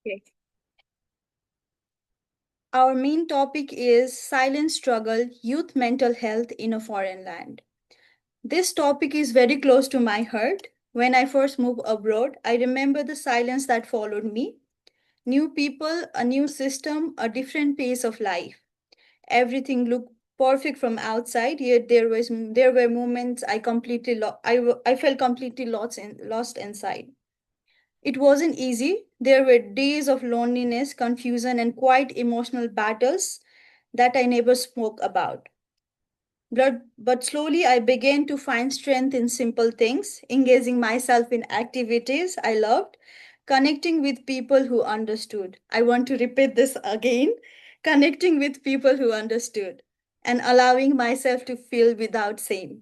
Okay. Our main topic is silent struggle, youth mental health in a foreign land. This topic is very close to my heart. When I first moved abroad, I remember the silence that followed me. New people, a new system, a different pace of life. Everything looked perfect from outside, yet there were moments I felt completely lost inside. It wasn't easy. There were days of loneliness, confusion, and quite emotional battles that I never spoke about. But slowly I began to find strength in simple things, engaging myself in activities I loved, connecting with people who understood. I want to repeat this again, connecting with people who understood, and allowing myself to feel without shame,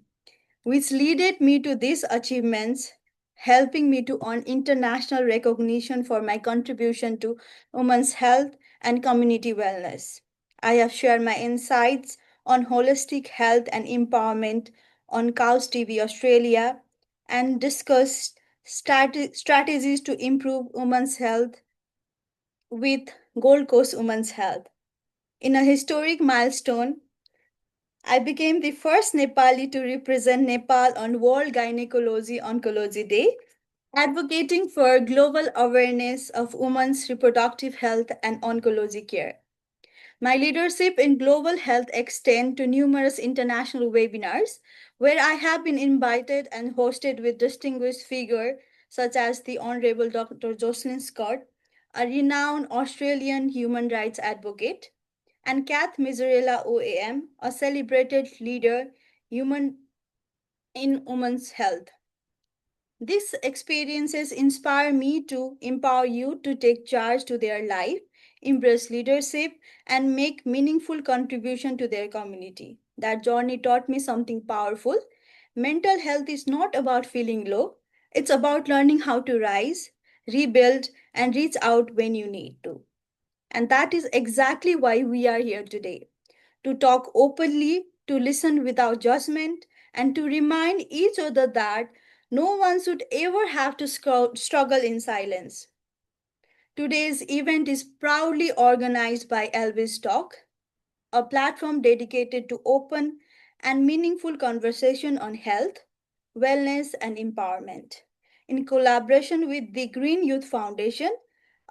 which led me to these achievements, helping me to earn international recognition for my contribution to women's health and community wellness. I have shared my insights on holistic health and empowerment on Cows TV Australia and discussed strategies to improve women's health with Gold Coast Women's Health. In a historic milestone, I became the first Nepali to represent Nepal on World Gynecology Oncology Day, advocating for global awareness of women's reproductive health and oncology care. My leadership in global health extend to numerous international webinars where I have been invited and hosted with distinguished figures such as the Honorable Dr. Jocelyn Scott, a renowned Australian human rights advocate, and Kath Miserella OAM, a celebrated leader human in women's health. These experiences inspire me to empower youth to take charge to their life, embrace leadership, and make meaningful contribution to their community. That journey taught me something powerful. Mental health is not about feeling low. It's about learning how to rise, rebuild, and reach out when you need to. And that is exactly why we are here today, to talk openly, to listen without judgment, and to remind each other that no one should ever have to struggle in silence. Today's event is proudly organized by ALBES Talk, a platform dedicated to open and meaningful conversation on health, wellness, and empowerment. In collaboration with the Green Youth Foundation,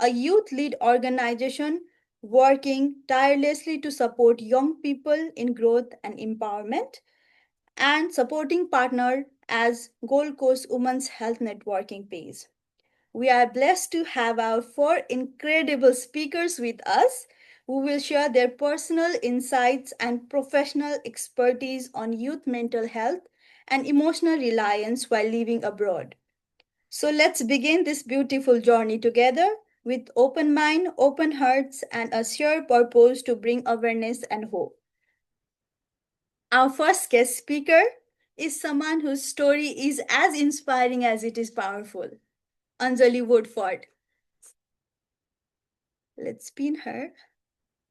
a youth led organization working tirelessly to support young people in growth and empowerment, and supporting partner as Gold Coast Women's Health Networking page. We are blessed to have our four incredible speakers with us who will share their personal insights and professional expertise on youth mental health and emotional reliance while living abroad. So let's begin this beautiful journey together with open mind, open hearts, and a shared purpose to bring awareness and hope. Our first guest speaker is someone whose story is as inspiring as it is powerful. Anjali Woodford. Let's pin her.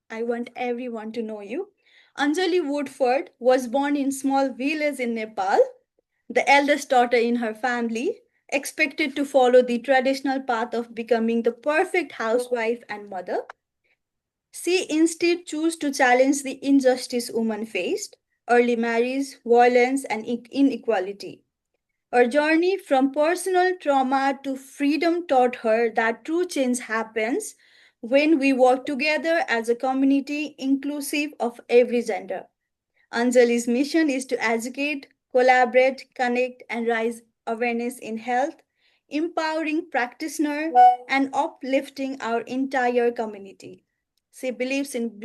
I want everyone to know you. Anjali Woodford was born in small village in Nepal, the eldest daughter in her family, expected to follow the traditional path of becoming the perfect housewife and mother. She instead chose to challenge the injustice women faced, early marriage, violence, and inequality. Her journey from personal trauma to freedom taught her that true change happens when we work together as a community inclusive of every gender. Anjali's mission is to educate, collaborate, connect, and raise awareness in health, empowering practitioners and uplifting our entire community. She believes in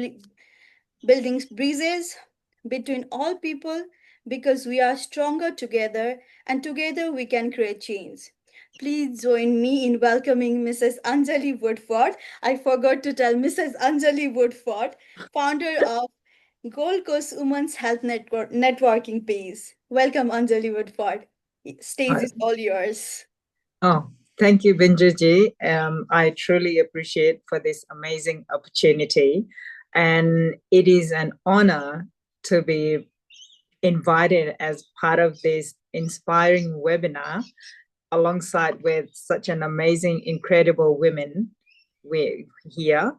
building bridges between all people because we are stronger together and together we can create change. Please join me in welcoming Mrs. Anjali Woodford. I forgot to tell Mrs. Anjali Woodford, founder of Gold Coast Women's Health Networking page. Welcome, Anjali Woodford. Stage Uh, is all yours. Oh, thank you, Benju ji. I truly appreciate for this amazing opportunity, and it is an honor to be invited as part of this inspiring webinar alongside with such an amazing, incredible women. we're here.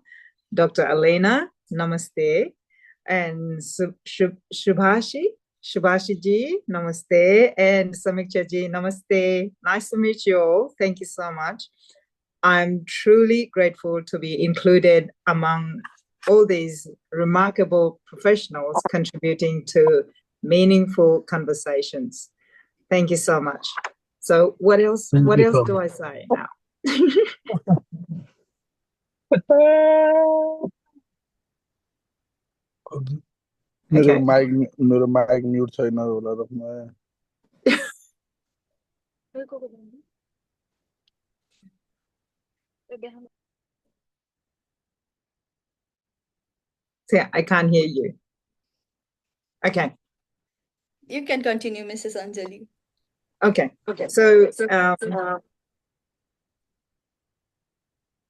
Dr. Alina, namaste. And Subhashi ji, namaste. And Samikshya ji, namaste. Nice to meet you all. Thank you so much. I'm truly grateful to be included among all these remarkable professionals contributing to meaningful conversations. Thank you so much. So what else do I say now? मेरो mic mute छैन होला र Yeah, I can't hear you. Okay. You can continue, Mrs. Anjali. Okay. So,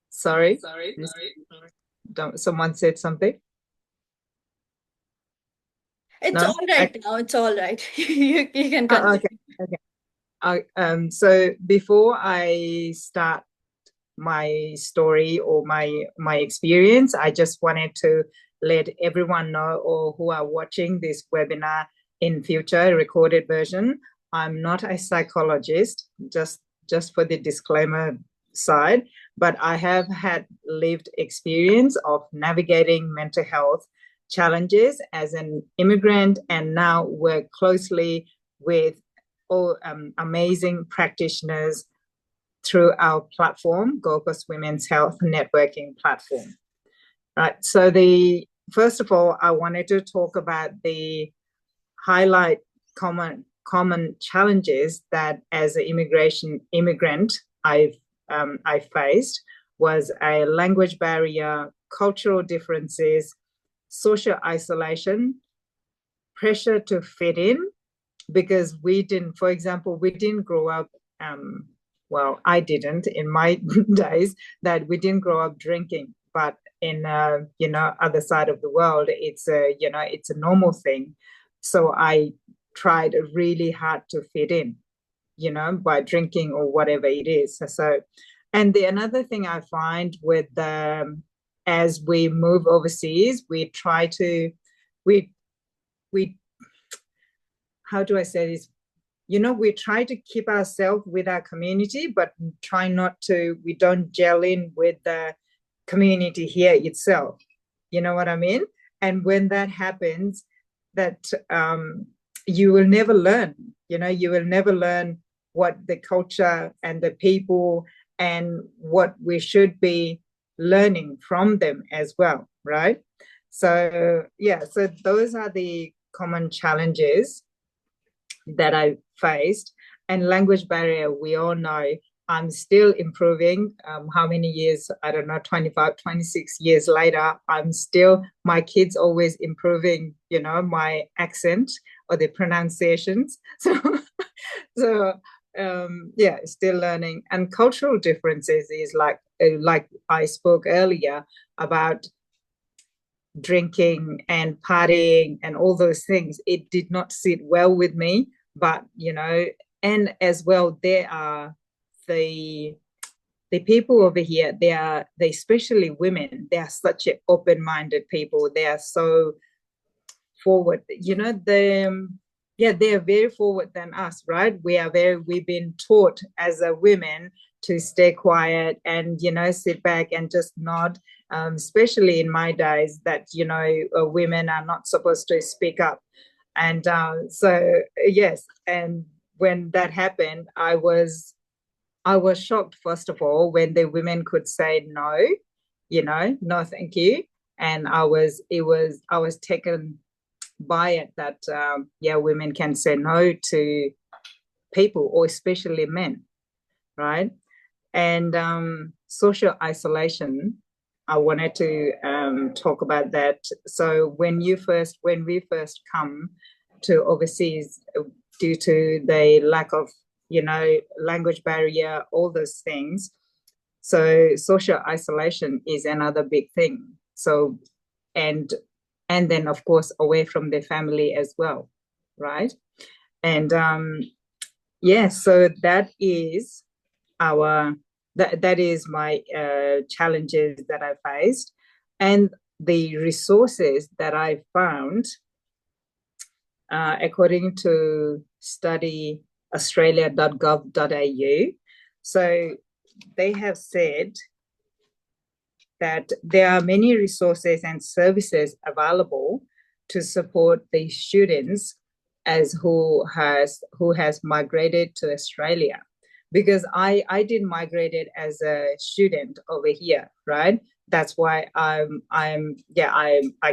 sorry. Someone said something? It's all right now. It's all right. You can continue. Okay. So before I start my story or my experience, I just wanted to let everyone know, or who are watching this webinar in future recorded version, I'm not a psychologist, just for the disclaimer side, but I have had lived experience of navigating mental health challenges as an immigrant, and now work closely with all amazing practitioners through our platform, Gold Coast Women's Health Networking Platform. Right. So first of all, I wanted to talk about the highlight common challenges that as an immigrant I faced was a language barrier, cultural differences, social isolation, pressure to fit in, because we didn't grow up, well, I didn't in my days, that we didn't grow up drinking, but in other side of the world, it's a normal thing. So I tried really hard to fit in, by drinking or whatever it is. So, and another thing I find with as we move overseas, we try to, how do I say this? We try to keep ourselves with our community, but we don't gel in with the community here itself. You know what I mean? And when that happens, that you will never learn, you will never learn what the culture and the people and what we should be learning from them as well, right? So, yeah, so those are the common challenges that I faced. And language barrier, we all know, I'm still improving. How many years? I don't know, 25, 26 years later, my kids always improving, my accent or the pronunciations. So yeah, still learning. And cultural differences is like I spoke earlier about drinking and partying and all those things. It did not sit well with me, but, and as well, there are the people over here, they especially women, they are such an open-minded people. They are so forward, they are very forward than us, right? We've been taught as a women to stay quiet and, sit back and just nod, especially in my days that, women are not supposed to speak up. And so, yes, and when that happened, I was shocked, first of all, when the women could say no, no, thank you. And I was taken by it that, women can say no to people, or especially men, right? And social isolation, I wanted to talk about that. So when we first come to overseas, due to the lack of, language barrier, all those things. So social isolation is another big thing. So, and then of course away from their family as well, right? And so that is our that is my challenges that I faced. And the resources that I found, according to studyaustralia.gov.au, so they have said that there are many resources and services available to support the students as who has migrated to Australia. Because I did migrated as a student over here, right? That's why I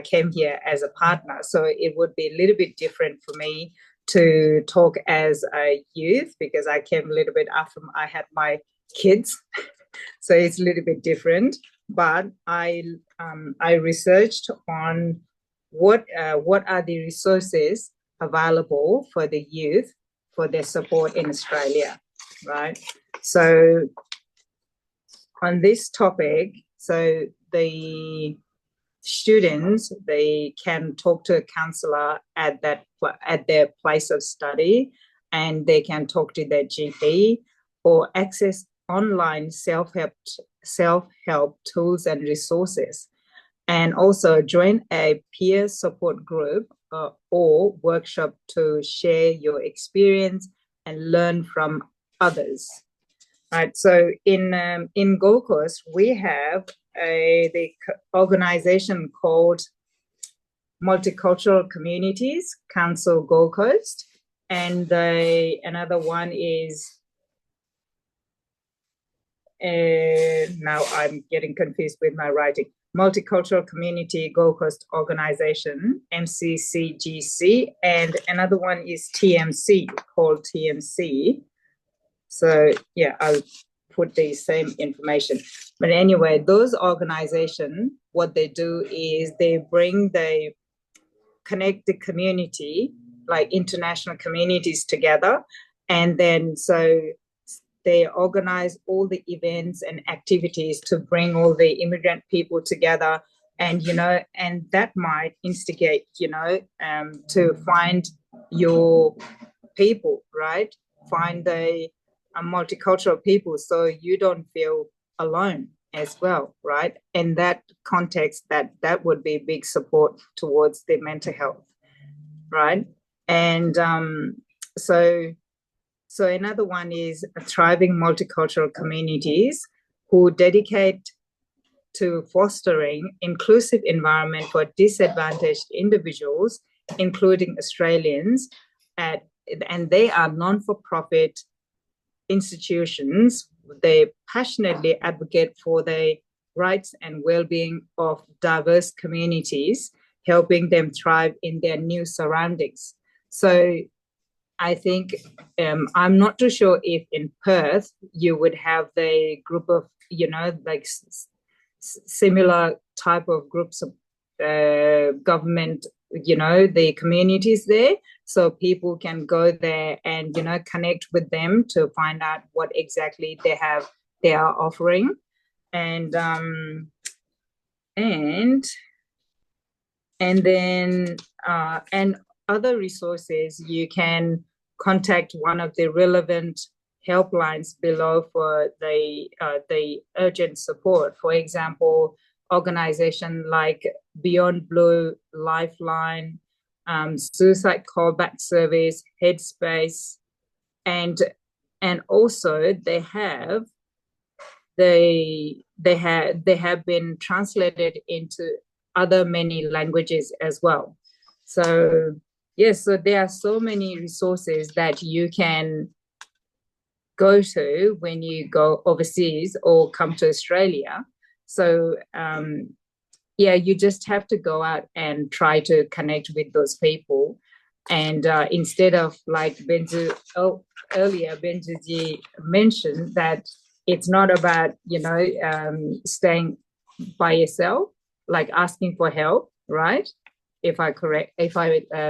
came here as a partner. So it would be a little bit different for me to talk as a youth, because I came a little bit after I had my kids. So it's a little bit different. But I researched on what are the resources available for the youth for their support in Australia, right? So on this topic, so the students, they can talk to a counsellor at their place of study, and they can talk to their GP or access online self-help tools and resources, and also join a peer support group or workshop to share your experience and learn from others. Right. So in Gold Coast, we have the organization called Multicultural Communities Council Gold Coast, and another one is now I'm getting confused with my writing. Multicultural Community Gold Coast Organization, MCCGC, and another one is TMC, called TMC. So yeah, I'll put the same information. But anyway, those organizations, what they do is they connect the community, like international communities together, and then so they organize all the events and activities to bring all the immigrant people together, and and that might instigate to find your people, right? Find the multicultural people, so you don't feel alone as well, right? In that context, that would be big support towards their mental health, right? And so another one is thriving multicultural communities who dedicate to fostering inclusive environment for disadvantaged individuals, including Australians, and they are non-for-profit institutions. They passionately advocate for the rights and well-being of diverse communities, helping them thrive in their new surroundings. So I think I'm not too sure if in Perth you would have the group of, like similar type of groups of government, the communities there, so people can go there and connect with them to find out what exactly they are offering, and then and other resources. You can contact one of the relevant helplines below for the urgent support. For example, organization like Beyond Blue, Lifeline, Suicide Callback Service, Headspace, and also they have been translated into other many languages as well. So yes, so there are so many resources that you can go to when you go overseas or come to Australia. So you just have to go out and try to connect with those people. And instead of, like earlier, Benji mentioned that it's not about, staying by yourself, like asking for help, right? If I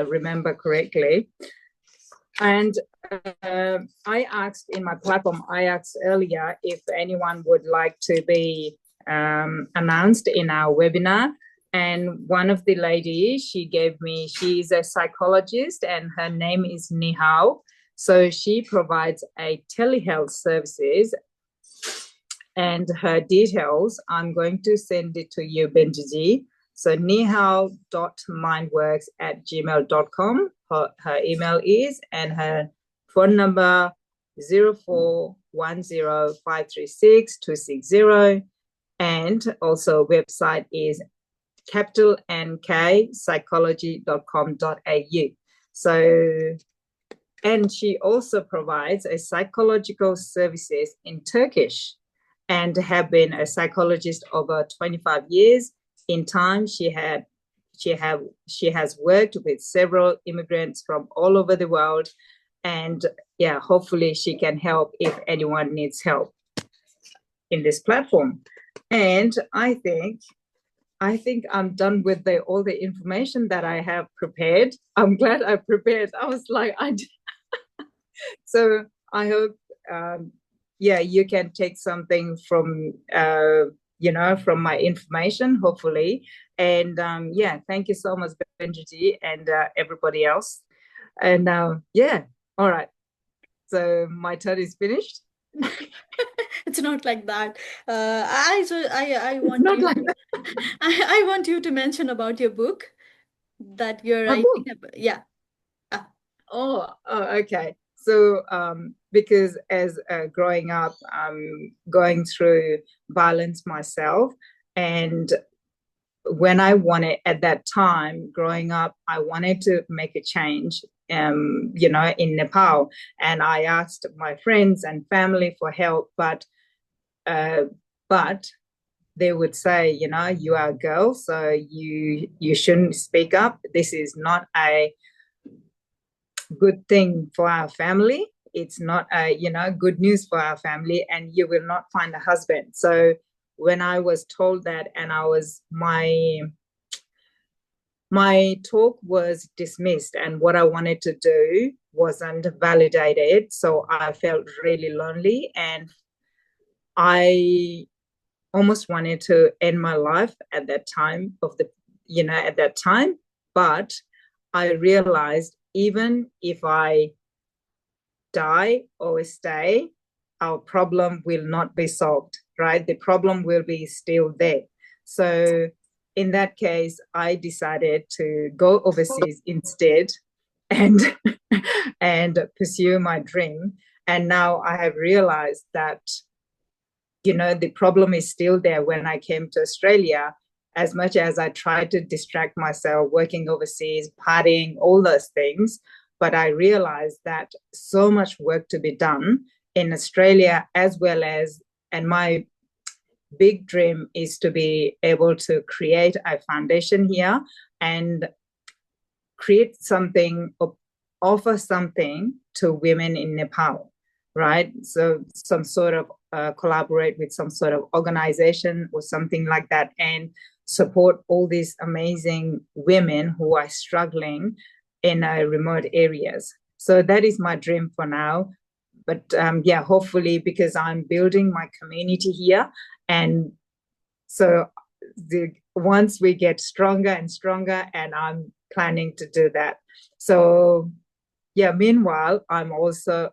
remember correctly. And I asked in my platform, earlier if anyone would like to be announced in our webinar. And one of the ladies, she's a psychologist, and her name is Nihao. So she provides a telehealth services And her details, I'm going to send it to you, Benji. So nihao.mindworks@gmail.com. Her email is, and her phone number 0410536260. And also website is capital NK psychology.com.au. So, and she also provides a psychological services in Turkish, and have been a psychologist over 25 years. In time, she has worked with several immigrants from all over the world, and yeah, hopefully she can help if anyone needs help in this platform. And I think I'm done with all the information that I have prepared. I'm glad I prepared. I was like, so I hope, you can take something from, from my information, hopefully. And thank you so much, Benji, and everybody else. And all right. So my turn is finished. It's not like that. I want you. Like I want you to mention about your book that you're writing. Yeah. Okay. So because as growing up, going through violence myself, and when I wanted, at that time growing up, I wanted to make a change, in Nepal, and I asked my friends and family for help, but they would say, you are a girl, so you shouldn't speak up. This is not a good thing for our family. It's not a, good news for our family, and you will not find a husband. So when I was told that, and my talk was dismissed, and what I wanted to do wasn't validated. So I felt really lonely, and I almost wanted to end my life at that time but I realized even if I die or stay, our problem will not be solved, right? The problem will be still there. So in that case, I decided to go overseas instead and pursue my dream. And now I have realized that, the problem is still there. When I came to Australia, as much as I tried to distract myself, working overseas, partying, all those things, but I realized that so much work to be done in Australia as well as, and my big dream is to be able to create a foundation here and create something, offer something to women in Nepal, right? So some sort of collaborate with some sort of organization or something like that, and support all these amazing women who are struggling in remote areas. So that is my dream for now. But hopefully, because I'm building my community here, and so once we get stronger and stronger, and I'm planning to do that. So meanwhile, I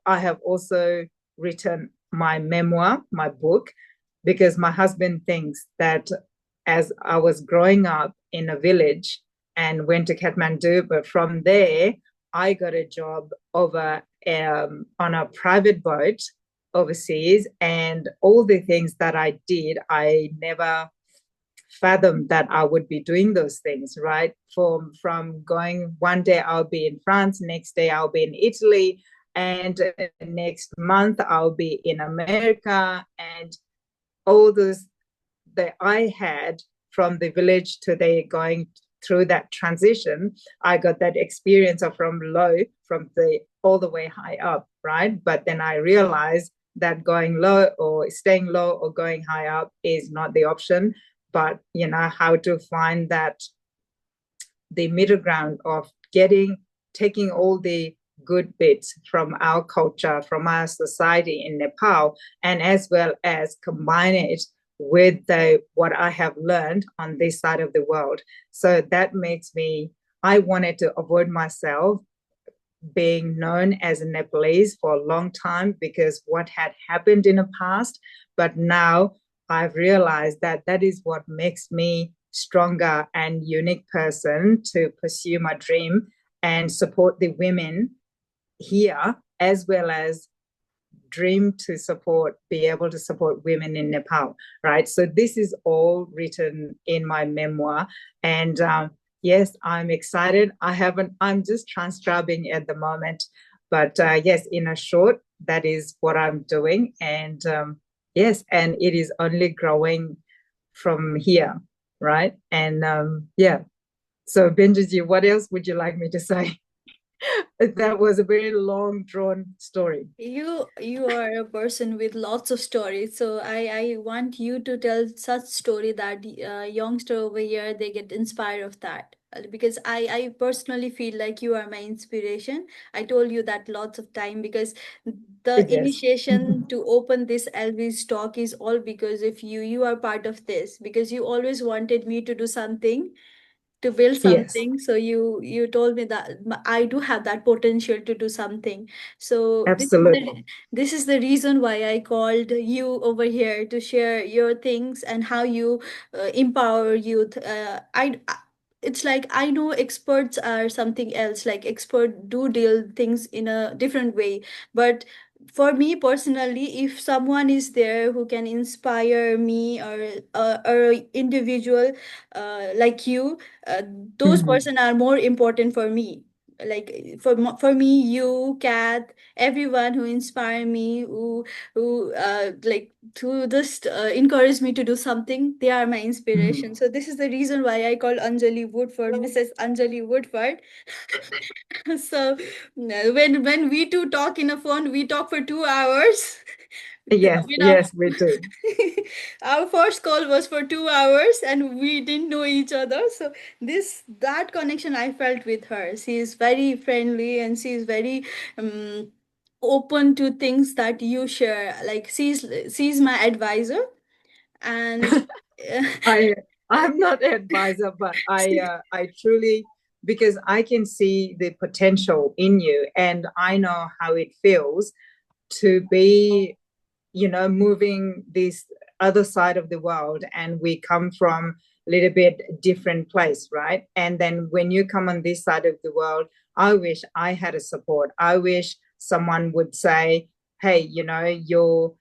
have also written my memoir, my book, because my husband thinks that as I was growing up in a village and went to Kathmandu, but from there I got a job over on a private boat overseas, and all the things that I did, I never fathomed that I would be doing those things, right? From going, one day I'll be in France, next day I'll be in Italy, and next month I'll be in America, and all those that I had from the village to the going through that transition, I got that experience of from the all the way high up, right? But then I realized that going low or staying low or going high up is not the option, but how to find that the middle ground of taking all the good bits from our culture, from our society in Nepal, and as well as combine it with what I have learned on this side of the world. So that makes I wanted to avoid myself being known as a Nepalese for a long time, because what had happened in the past But now I've realized that that is what makes me stronger and unique person to pursue my dream and support the women here, as well as dream to support, be able to support women in Nepal, right? So this is all written in my memoir. And yes, I'm excited. I'm just transcribing at the moment. But yes, in a short, that is what I'm doing. And yes, and it is only growing from here, right? And yeah. So Benji, what else would you like me to say? That was a very long drawn story. You are a person with lots of stories, so I want you to tell such story that youngster over here they get inspired of that. Because I personally feel like you are my inspiration. I told you that lots of time because the Yes. initiation to open this LV's talk is all because if you are part of this because you always wanted me to do something to build Yes, something, so you told me that I do have that potential to do something. So absolutely. this is the reason why I called you over here to share your things and how you empower youth. It's like I know experts are something else, like expert do deal things in a different way, but for me personally, if someone is there who can inspire me or individual like you, uh, those Mhm. person are more important for me. Like for me, you, Kat, everyone who inspire me, who like to just encourage me to do something, they are my inspiration. Mhm. So this is the reason why I call Anjali Woodford Mrs. Anjali Woodford. So when we two talk in a phone, we talk for 2 hours. Yes, When yes, we do. our first call was for 2 hours and we didn't know each other. So this that connection I felt with her. She is very friendly and she is very open to things that you share. Like she's my advisor and I I'm not an advisor, but I truly, because I can see the potential in you, and I know how it feels to be, moving this other side of the world, and we come from a little bit different place, right? And then when you come on this side of the world, I wish I had a support. I wish someone would say, hey, you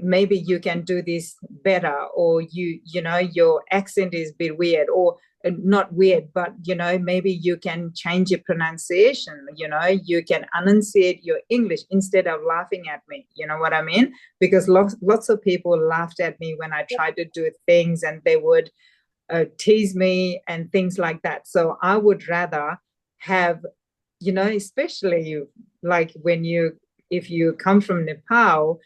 maybe you can do this better, or your accent is a bit weird, or not weird, but maybe you can change your pronunciation, you can enunciate your English instead of laughing at me, you know what I mean? Because lots of people laughed at me when I tried to do things, and they would tease me and things like that. So I would rather have, especially like when you if you come from Nepal,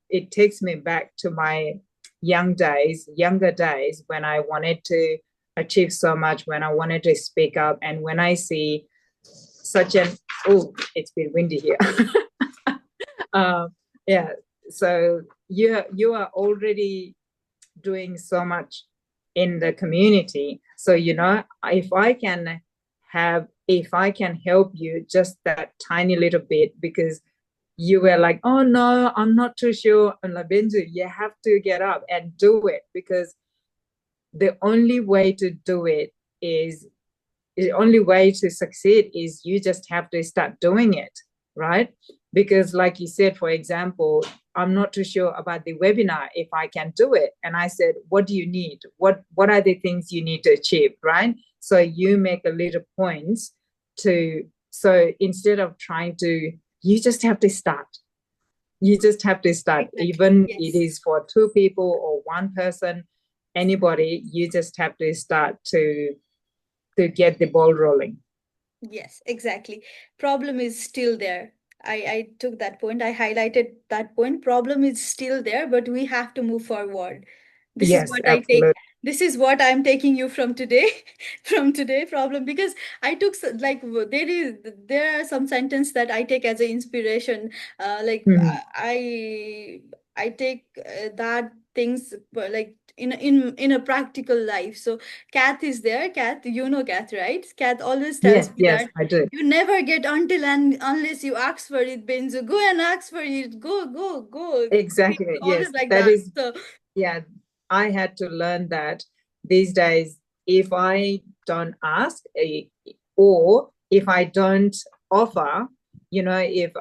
it takes me back to my younger days, when I wanted to achieve so much, when I wanted to speak up, and when I see such an oh, it's been windy here. Yeah, so you are already doing so much in the community. So if I can help you just that tiny little bit, because you were like, oh no, I'm not too sure, and like, Benji, you have to get up and do it, because the only way to do it is the only way to succeed is you just have to start doing it, right? Because like you said, for example, I'm not too sure about the webinar if I can do it, and I said, what do you need, what are the things you need to achieve, right? So you make a little points to, so instead of trying to, you just have to start. You just have to start, exactly, even it yes. is for two people or one person, anybody, you just have to start to get the ball rolling. Yes, exactly. Problem is still there. I took that point. I highlighted that point. Problem is still there, but we have to move forward. This is Yes, what I take. absolutely. This is what I'm taking you from today, from today problem, because I took like there are some sentence that I take as an inspiration. Like Mm-hmm. I take that things like in a practical life. So Kath is there. Kath, you know Kath, right? Kath always tells Yes, me yes, that I do. you never get until and unless you ask for it, Benzo. Go and ask for it. Go, go, go. He's Exactly. always Yes, like that that. is, So yeah, I had to learn that these days, if I don't ask, or if I don't offer, if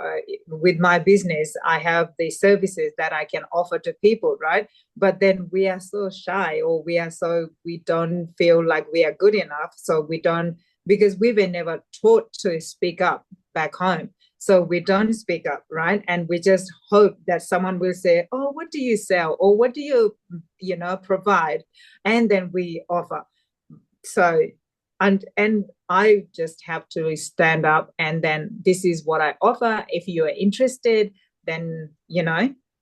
with my business, I have the services that I can offer to people, right? But then we are so shy, or we don't feel like we are good enough. So we don't, because we were never taught to speak up back home. So we don't speak up, right? And we just hope that someone will say, "Oh, what do you sell?" or "What do you, provide?" And then we offer. So, and I just have to stand up, and then this is what I offer. If you are interested, then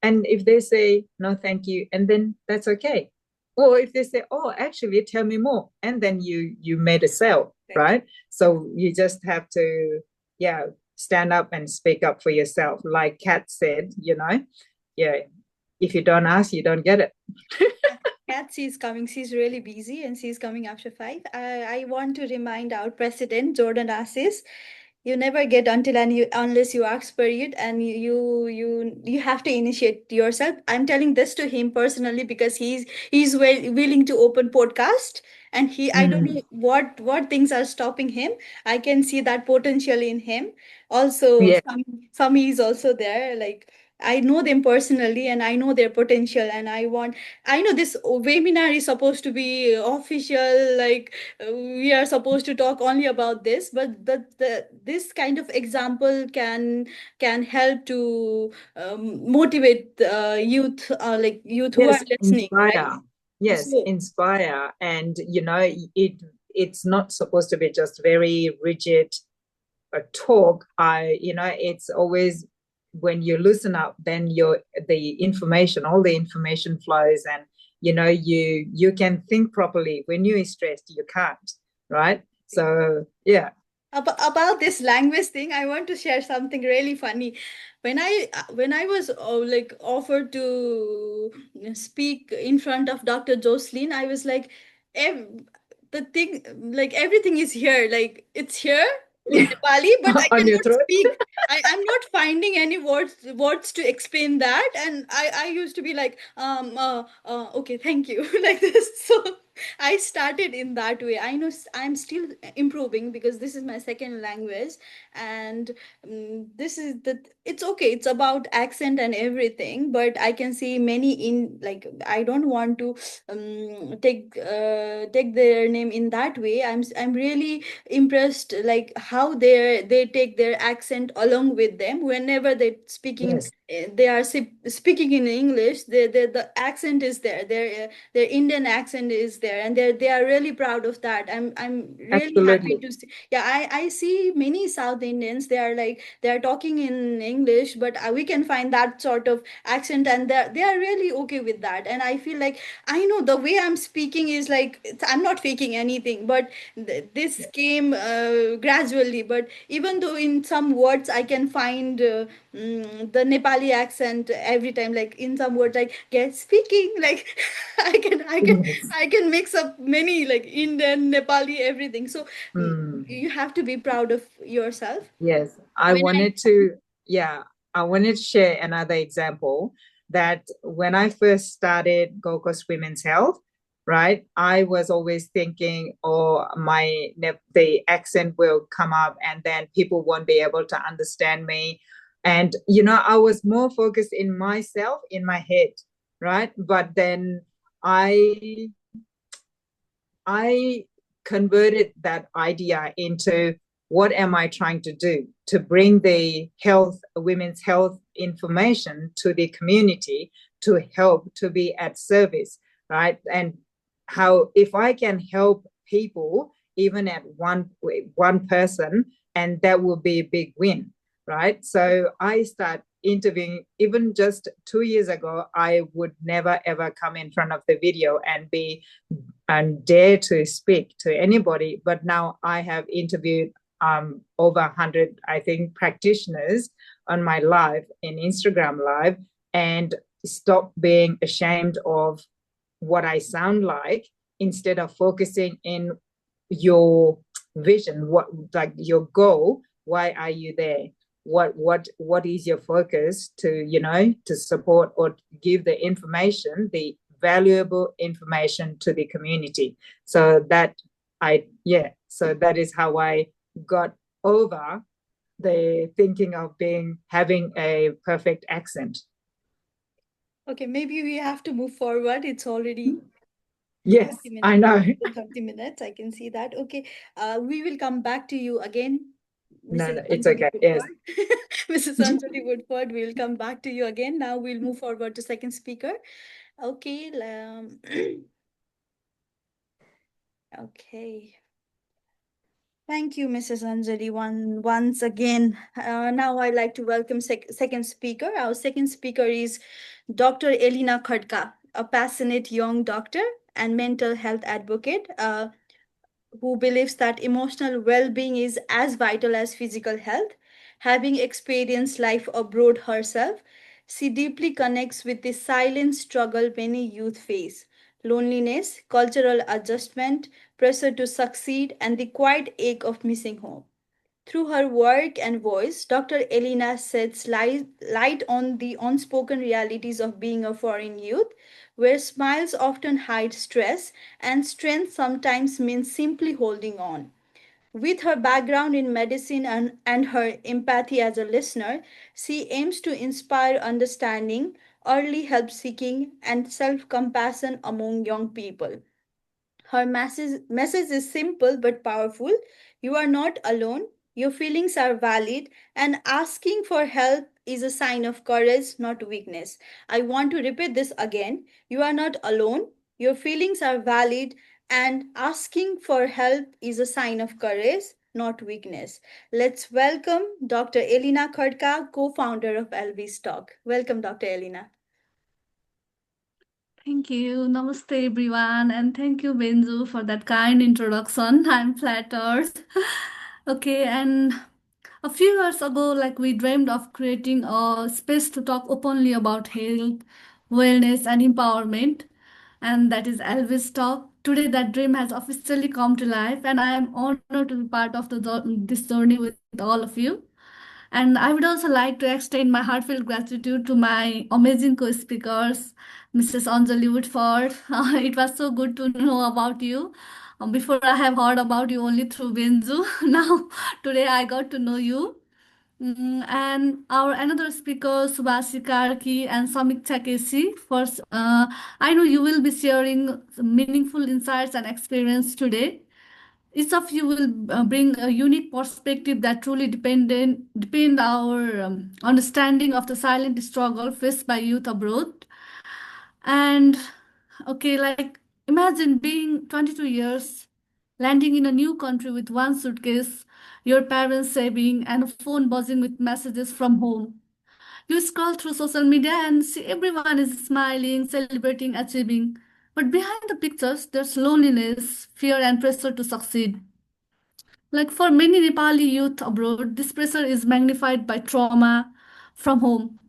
and if they say no, thank you, and then that's okay. Or if they say, "Oh, actually, tell me more," and then you made a sale, right? So you just have to, yeah, stand up and speak up for yourself. Like Kat said, yeah, if you don't ask, you don't get it. Kat, she's coming. She's really busy and she's coming after 5. I want to remind our president, Jordan Assis, you never get until and you unless you ask for it, and you have to initiate yourself. I'm telling this to him personally because he's willing to open podcast, and I don't know what things are stopping him. I can see that potential in him. Also, Yeah. some is also there. Like, I know them personally and I know their potential, and I know this webinar is supposed to be official, like we are supposed to talk only about this, but this kind of example can help to motivate youth, like youth who are Yes, listening, right? inspire. Yes, So inspire. And it's not supposed to be just very rigid talk. It's always, when you listen up, then all the information flows, and you can think properly. When you're stressed, you can't, right? So yeah. about this language thing, I want to share something really funny. When I was like offered to speak in front of Dr. Jocelyn, I was like, ev- the thing, like everything is here, like it's here in Nepali, but I On your cannot throat. speak. I'm not finding any words to explain that, and I used to be like, okay, thank you, like this. So I started in that way. I know I'm still improving because this is my second language, and this is the. It's okay. It's about accent and everything, but I can see many in, like, I don't want to take their name in that way. I'm really impressed, like how they take their accent along with them whenever they're speaking. Yes, They are speaking in English. The accent is there. Their Indian accent is there, and they are really proud of that. I'm really happy absolutely. to see. Yeah, I see many South Indians. They are like they are talking in English, but we can find that sort of accent, and they are really okay with that. And I feel like I know the way I'm speaking is like I'm not faking anything, but this came gradually. But even though in some words I can find the Nepali accent every time, like in some words like get speaking, like I can I can Yes. I can mix up many like Indian, Nepali, everything. So Mm. you have to be proud of yourself. Yes, When I yeah, I wanted to share another example that when I first started Gold Coast Women's Health, right, I was always thinking, oh, the accent will come up and then people won't be able to understand me. And, I was more focused in myself, in my head, right? But then I I converted that idea into, what am I trying to do to bring the women's health information to the community, to help, to be at service, right? And how, if I can help people, even at one person, and that will be a big win, right? So I start interviewing. Even just 2 years ago, I would never ever come in front of the video and dare to speak to anybody. But now I have interviewed over 100, I think, practitioners on my live, in Instagram live, and stop being ashamed of what I sound like, instead of focusing in your vision, what, like, your goal. Why are you there? What is your focus to, to support or give the information, the valuable information to the community? So that so that is how I got over the thinking of having a perfect accent. Okay, maybe we have to move forward. It's already Yes, 30 I minutes. know. 30 minutes, I can see that. Okay, we will come back to you again, No, Mrs. it's Anjali okay. Yes. Woodford. Mrs. Anjali Woodford, we will come back to you again. Now we'll move forward to second speaker. Okay, okay. Thank you, Mrs. Anjali, once again. Now I'd like to welcome second speaker. Our second speaker is Dr. Alina Khadka, a passionate young doctor and mental health advocate who believes that emotional well-being is as vital as physical health. Having experienced life abroad herself, she deeply connects with the silent struggle many youth face: loneliness, cultural adjustment, pressure to succeed, and the quiet ache of missing home. Through her work and voice, Dr. Elena sheds light on the unspoken realities of being a foreign youth, where smiles often hide stress and strength sometimes means simply holding on. With her background in medicine and her empathy as a listener, she aims to inspire understanding, early help seeking, and self compassion among young people. Her message is simple but powerful. You are not alone. Your feelings are valid, and asking for help is a sign of courage, not weakness. I want to repeat this again. You are not alone. Your feelings are valid, and asking for help is a sign of courage, not weakness. Let's welcome Dr. Elina Khadka, co founder of ALBES Talk. Welcome, Dr. Elina. Thank you. Namaste, everyone. And thank you, Benju, for that kind introduction. I'm flattered. Okay, and a few years ago, like we dreamed of creating a space to talk openly about health, wellness, and empowerment. And that is Elvis Talk. Today, that dream has officially come to life, and I am honored to be part of this journey with all of you. And I would also like to extend my heartfelt gratitude to my amazing co speakers, Mrs. Anjali Woodford. It was so good to know about you. Before I have heard about you only through Benzu. Now, today I got to know you. And our another speaker, Subhashi Karki and Samikshya KC. First, I know you will be sharing meaningful insights and experience today. Each of you will bring a unique perspective that truly depend our understanding of the silent struggle faced by youth abroad. And okay, like imagine being 22 years, landing in a new country with one suitcase, your parents saving, and a phone buzzing with messages from home. You scroll through social media and see everyone is smiling, celebrating, achieving. But behind the pictures, there's loneliness, fear, and pressure to succeed. Like for many Nepali youth abroad, this pressure is magnified by trauma from home.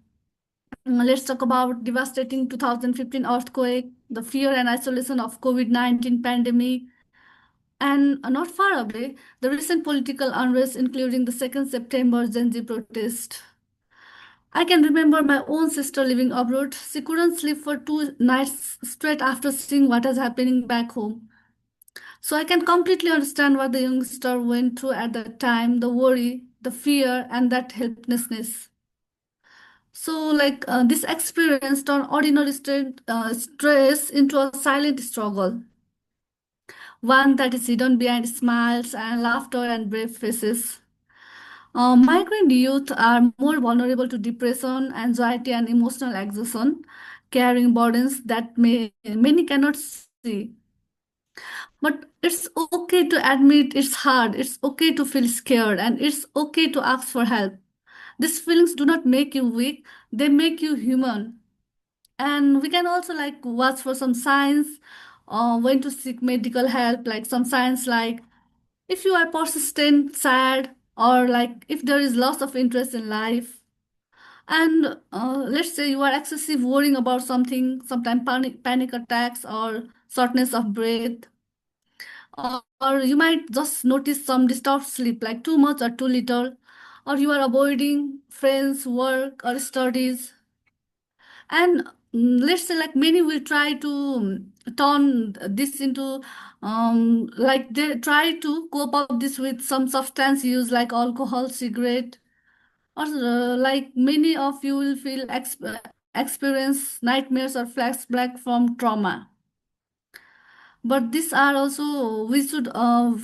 Let's talk about devastating 2015 earthquake, the fear and isolation of COVID-19 pandemic, and not far away, the recent political unrest, including the 2nd September Gen Z protest. I can remember my own sister living abroad. She couldn't sleep for 2 nights straight after seeing what is happening back home. So I can completely understand what the youngster went through at that time, the worry, the fear, and that helplessness. So, like this experience turned ordinary stress into a silent struggle, one that is hidden behind smiles and laughter and brave faces. Migrant youth are more vulnerable to depression, anxiety, and emotional exhaustion, carrying burdens that many cannot see. But it's okay to admit it's hard, it's okay to feel scared, and it's okay to ask for help. These feelings do not make you weak, they make you human. And we can also like watch for some signs when to seek medical help, like some signs like if you are persistent, sad, or like if there is loss of interest in life. And let's say you are excessive worrying about something, sometimes panic attacks or shortness of breath, or you might just notice some disturbed sleep, like too much or too little, or you are avoiding friends, work, or studies. And let's say like many will try to turn this into like they try to cope up this with some substance use like alcohol, cigarette, or like many of you will feel experience nightmares or flashback from trauma. But these are also we should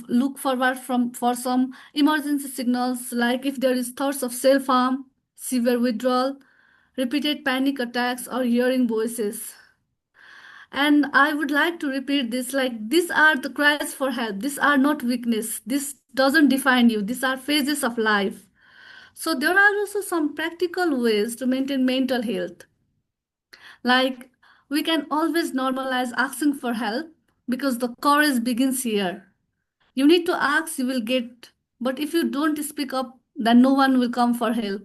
look forward from for some emergency signals, like if there is thoughts of self harm, severe withdrawal, repeated panic attacks, or hearing voices. And I would like to repeat this, like these are the cries for help, these are not weakness, this doesn't define you, these are phases of life. So there are also some practical ways to maintain mental health. Like we can always normalize asking for help because the courage begins here. You need to ask, you will get, but if you don't speak up, then no one will come for help.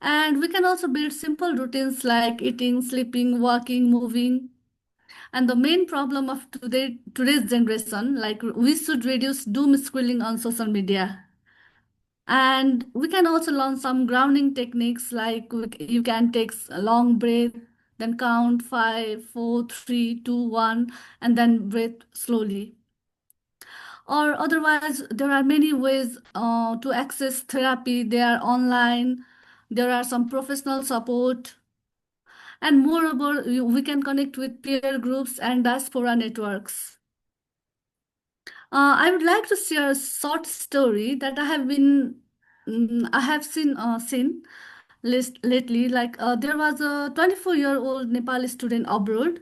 And we can also build simple routines like eating, sleeping, walking, moving. And the main problem of today's generation, like we should reduce doom scrolling on social media. And we can also learn some grounding techniques, like you can take a long breath, then count 5, 4, 3, 2, 1, and then breathe slowly. Or otherwise, there are many ways to access therapy. They are online, there are some professional support, and moreover, we can connect with peer groups and diaspora networks. I would like to share a short story that I have seen lately. Like there was a 24-year-old Nepali student abroad.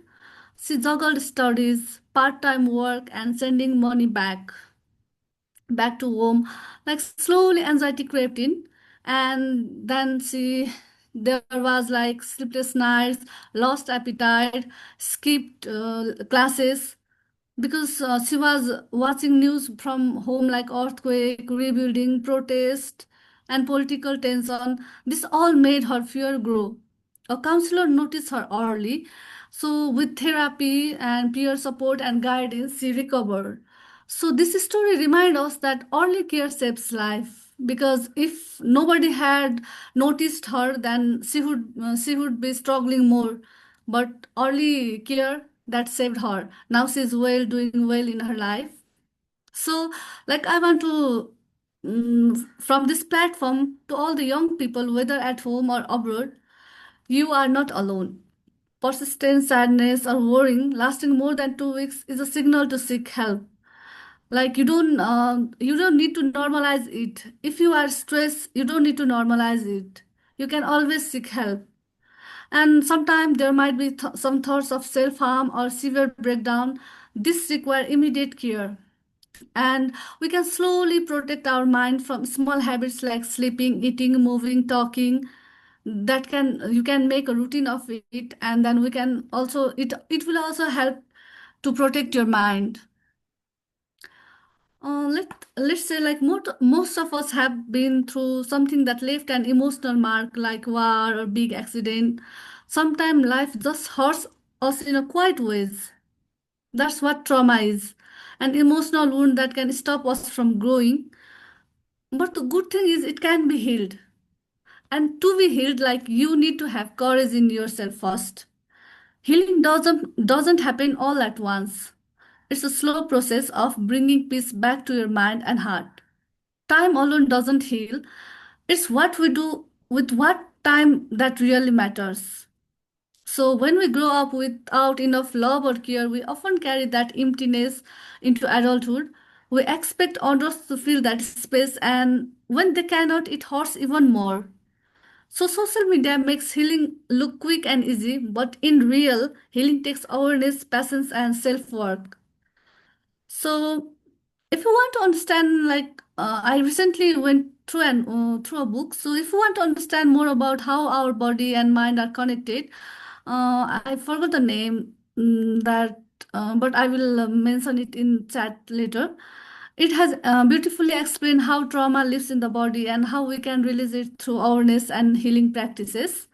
She juggled studies, part-time work, and sending money back to home. Like slowly, anxiety crept in, and then there was like sleepless nights, lost appetite, skipped classes because she was watching news from home like earthquake, rebuilding, protest, and political tension. This all made her fear grow. A counselor noticed her early, so with therapy and peer support and guidance, she recovered. So this story reminds us that early care saves life, because if nobody had noticed her, then she would be struggling more. But early care that saved her. Now she's doing well in her life. So, like I want to from this platform to all the young people, whether at home or abroad, you are not alone. Persistent sadness or worrying lasting more than 2 weeks is a signal to seek help. Like you don't need to normalize it. If you are stressed, you don't need to normalize it. You can always seek help. And sometimes there might be some thoughts of self harm or severe breakdown. This require immediate care. And we can slowly protect our mind from small habits like sleeping, eating, moving, talking. That can you can make a routine of it, and then we can also it will also help to protect your mind. Let's say like most of us have been through something that left an emotional mark, like war or big accident. Sometimes life just hurts us in a quiet ways. That's what trauma is, an emotional wound that can stop us from growing. But the good thing is it can be healed. And to be healed, like you need to have courage in yourself first. Healing doesn't happen all at once. It's a slow process of bringing peace back to your mind and heart. Time alone doesn't heal. It's what we do with what time that really matters. So when we grow up without enough love or care, we often carry that emptiness into adulthood. We expect others to fill that space, and when they cannot, it hurts even more. So social media makes healing look quick and easy, but in real, healing takes awareness, patience, and self-work. So if you want to understand, like I recently went through a book. So if you want to understand more about how our body and mind are connected, I forgot the name, but I will mention it in chat later. It has beautifully explained how trauma lives in the body and how we can release it through awareness and healing practices.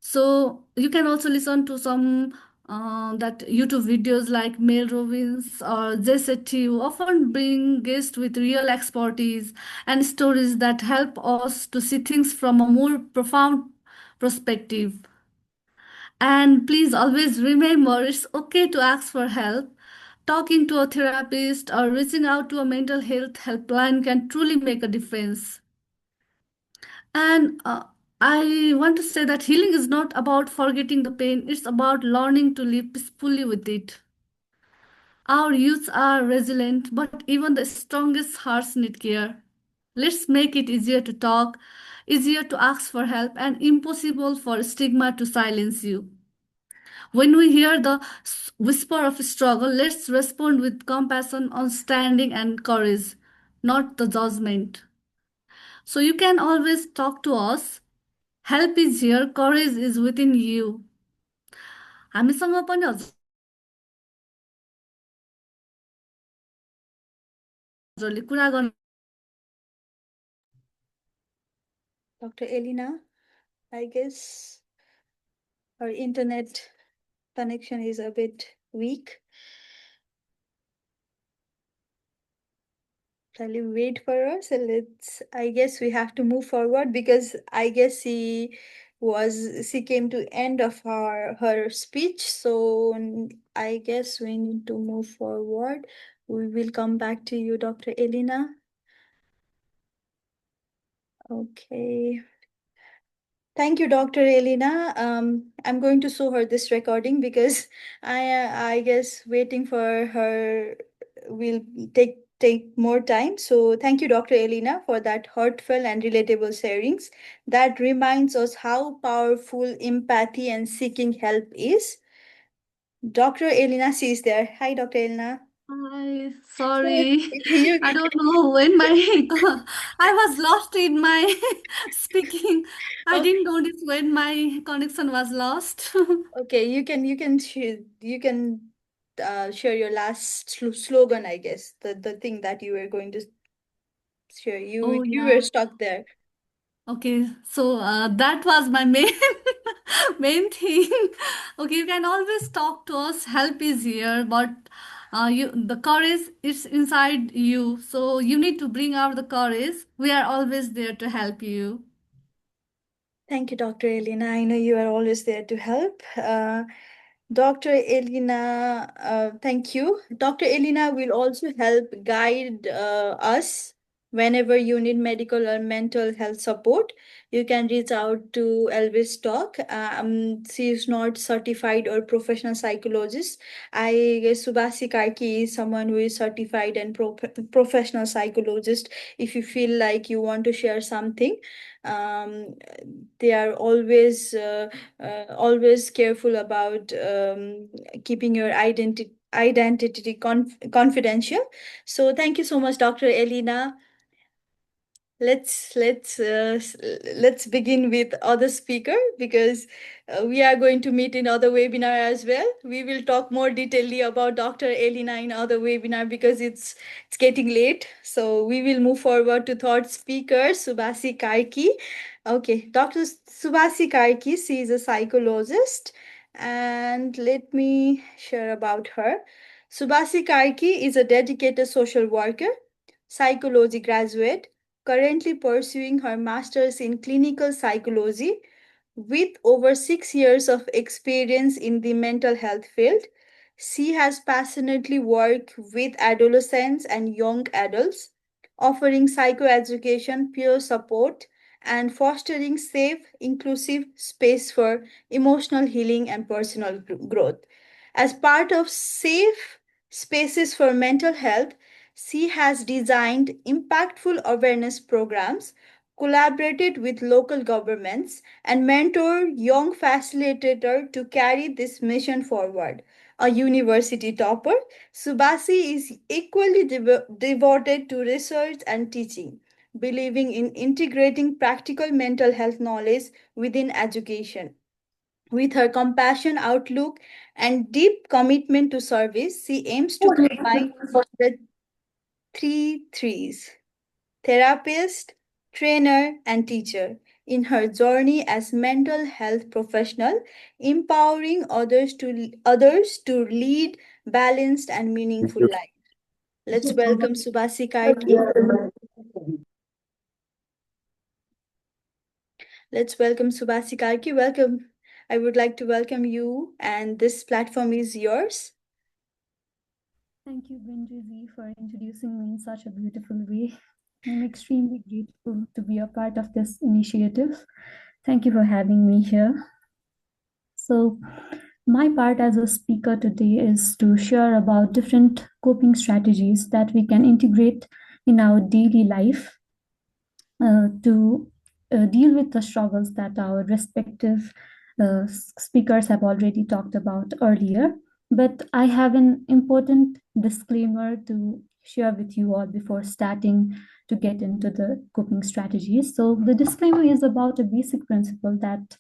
So you can also listen to some that YouTube videos like Mel Robbins or Jesse, who often bring guests with real expertise and stories that help us to see things from a more profound perspective. And please always remember it's okay to ask for help. Talking to a therapist or reaching out to a mental health helpline can truly make a difference. And I want to say that healing is not about forgetting the pain, it's about learning to live peacefully with it. Our youths are resilient, but even the strongest hearts need care. Let's make it easier to talk, easier to ask for help, and impossible for stigma to silence you. When we hear the whisper of struggle, let's respond with compassion, understanding, and courage, not the judgment. So you can always talk to us. Help is here, courage is within you. हामीसँग पनि हजुरले कुरा गर्न Dr. Elina, I guess our internet connection is a bit weak. Shall you wait for us? I guess we have to move forward because I guess she came to end of her speech. So I guess we need to move forward. We will come back to you, Dr. Elina. Okay. Thank you, Dr. Elina. I'm going to show her this recording because I guess waiting for her will take more time. So thank you, Dr. Elina, for that heartfelt and relatable sharings. That reminds us how powerful empathy and seeking help is. Dr. Elina, she is there. Hi, Dr. Elina. Hi, sorry. You, I don't know when my I was lost in my speaking. I didn't notice when my connection was lost. okay, you can share your last slogan, I guess, the thing that you were going to share. Oh You yeah. were stuck there. Okay, so that was my main main thing. Okay, you can always talk to us. Help is here, but the courage is inside you. So you need to bring out the courage. We are always there to help you. Thank you, Dr. Elena. I know you are always there to help. Dr. Elena, thank you. Dr. Elena will also help guide us whenever you need medical or mental health support. You can reach out to Elvis Talk. She is not certified or professional psychologist. I guess Subhashi Karki is someone who is certified and professional psychologist. If you feel like you want to share something, um, they are always careful about keeping your identity confidential. So thank you so much, Dr. Elena. Let's begin with other speaker because we are going to meet in other webinar as well. We will talk more detailedly about Dr. Elena in other webinar because it's getting late. So we will move forward to third speaker, Subhashi Karki. Okay, Dr. Subhashi Karki, she is a psychologist, and let me share about her. Subhashi Karki is a dedicated social worker, psychology graduate, currently pursuing her master's in clinical psychology with over 6 years of experience in the mental health field. She has passionately worked with adolescents and young adults, offering psychoeducation, peer support, and fostering safe, inclusive space for emotional healing and personal growth. As part of Safe Spaces for Mental Health, she has designed impactful awareness programs, collaborated with local governments, and mentored young facilitators to carry this mission forward. A university topper, Subhasi is equally devoted to research and teaching, believing in integrating practical mental health knowledge within education. With her compassion outlook and deep commitment to service, she aims to combine the three threes: therapist, trainer, and teacher in her journey as mental health professional, empowering others to lead balanced and Thank meaningful you. life. Let's welcome Subhashi Karki. Let's welcome Subhashi Karki. Welcome. I would like to welcome you, and this platform is yours. Thank you, Benji, for introducing me in such a beautiful way. I'm extremely grateful to be a part of this initiative. Thank you for having me here. So, my part as a speaker today is to share about different coping strategies that we can integrate in our daily life to deal with the struggles that our respective speakers have already talked about earlier. But I have an important disclaimer to share with you all before starting to get into the coping strategies. So, the disclaimer is about a basic principle that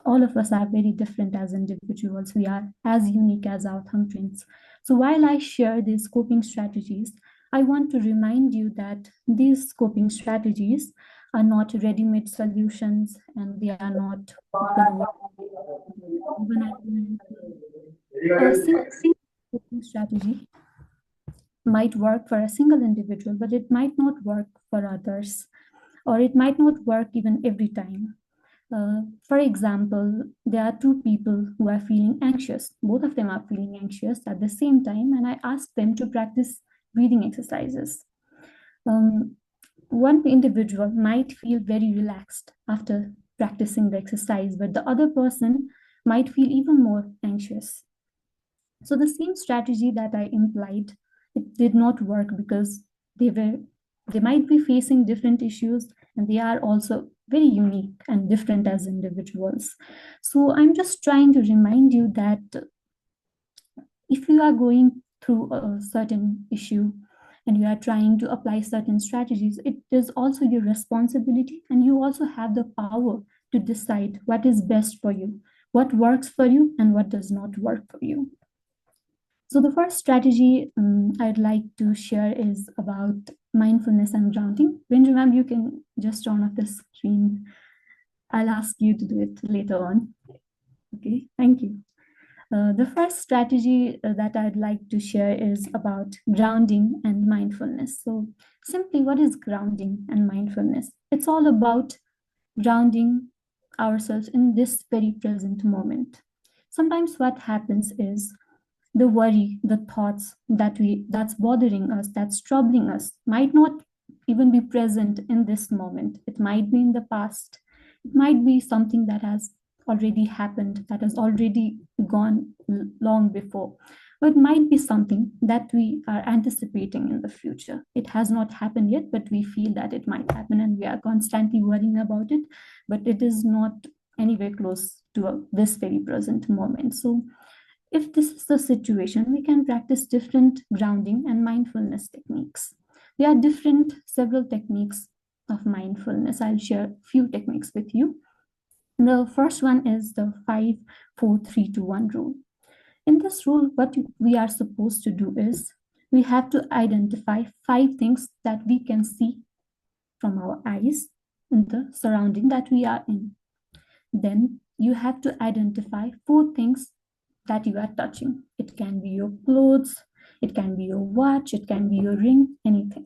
all of us are very different as individuals. We are as unique as our thumbprints. So while I share these coping strategies, I want to remind you that these coping strategies are not ready-made solutions and they are not going to work overnight. A single coping strategy might work for a single individual, but it might not work for others, or it might not work even every time. For example, there are two people who are feeling anxious. Both of them are feeling anxious at the same time, and I asked them to practice breathing exercises. One individual might feel very relaxed after practicing the exercise, but the other person might feel even more anxious. So the same strategy that I implied, it did not work because they might be facing different issues and they are also very unique and different as individuals. So I'm just trying to remind you that if you are going through a certain issue and you are trying to apply certain strategies, it is also your responsibility and you also have the power to decide what is best for you, what works for you and what does not work for you. So the first strategy I'd like to share is about mindfulness and grounding. Benju ma'am, you can just turn off the screen. I'll ask you to do it later on. Okay, thank you. The first strategy that I'd like to share is about grounding and mindfulness. So simply, what is grounding and mindfulness? It's all about grounding ourselves in this very present moment. Sometimes what happens is the worry, the thoughts that's bothering us, that's troubling us, might not even be present in this moment. It might be in the past. It might be something that has already happened, that has already gone long before. Or it might be something that we are anticipating in the future. It has not happened yet, but we feel that it might happen and we are constantly worrying about it, but it is not anywhere close to this very present moment. So if this is the situation, we can practice different grounding and mindfulness techniques. There are several techniques of mindfulness. I'll share a few techniques with you. The first one is the 5, 4, 3, 2, 1 rule. In this rule, what we are supposed to do is we have to identify 5 things that we can see from our eyes in the surrounding that we are in. Then you have to identify 4 things that you are touching. It can be your clothes, it can be your watch, it can be your ring, anything.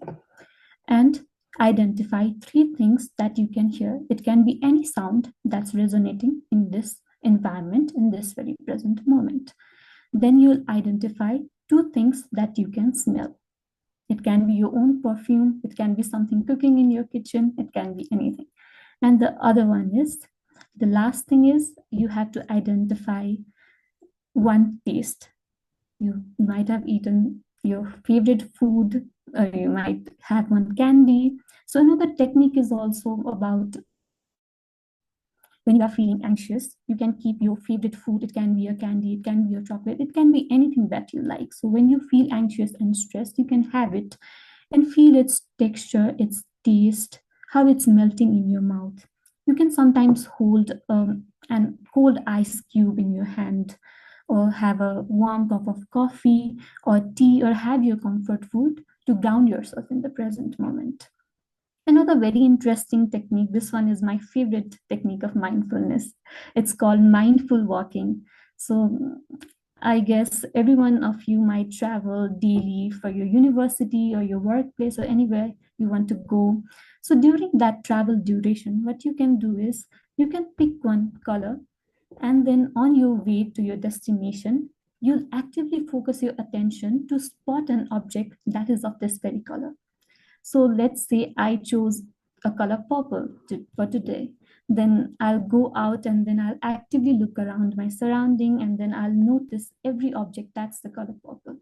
And identify 3 things that you can hear. It can be any sound that's resonating in this environment, in this very present moment. Then you'll identify 2 things that you can smell. It can be your own perfume, it can be something cooking in your kitchen, it can be anything. And the other one is, the last thing is, you have to identify 1 taste. You might have eaten your favorite food, or you might have 1 candy. So another technique is also about when you are feeling anxious, you can keep your favorite food. It can be a candy, it can be a chocolate, it can be anything that you like. So when you feel anxious and stressed, you can have it and feel its texture, its taste, how it's melting in your mouth. You can sometimes hold an cold ice cube in your hand, or have a warm cup of coffee or tea, or have your comfort food to ground yourself in the present moment. Another very interesting technique, this one is my favorite technique of mindfulness. It's called mindful walking. So I guess every one of you might travel daily for your university or your workplace or anywhere you want to go. So during that travel duration, what you can do is you can pick one color, and then on your way to your destination, you'll actively focus your attention to spot an object that is of this very color. So let's say I chose a color purple for today. Then I'll go out and then I'll actively look around my surrounding, and then I'll notice every object that's the color purple.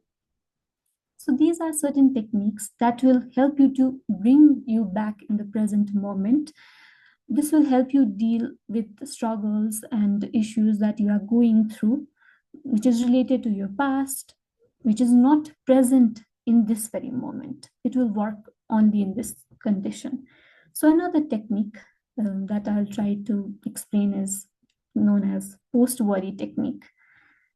So these are certain techniques that will help you to bring you back in the present moment. This will help you deal with the struggles and issues that you are going through, which is related to your past, which is not present in this very moment. It will work only in this condition. So another technique that I'll try to explain is known as post-worry technique.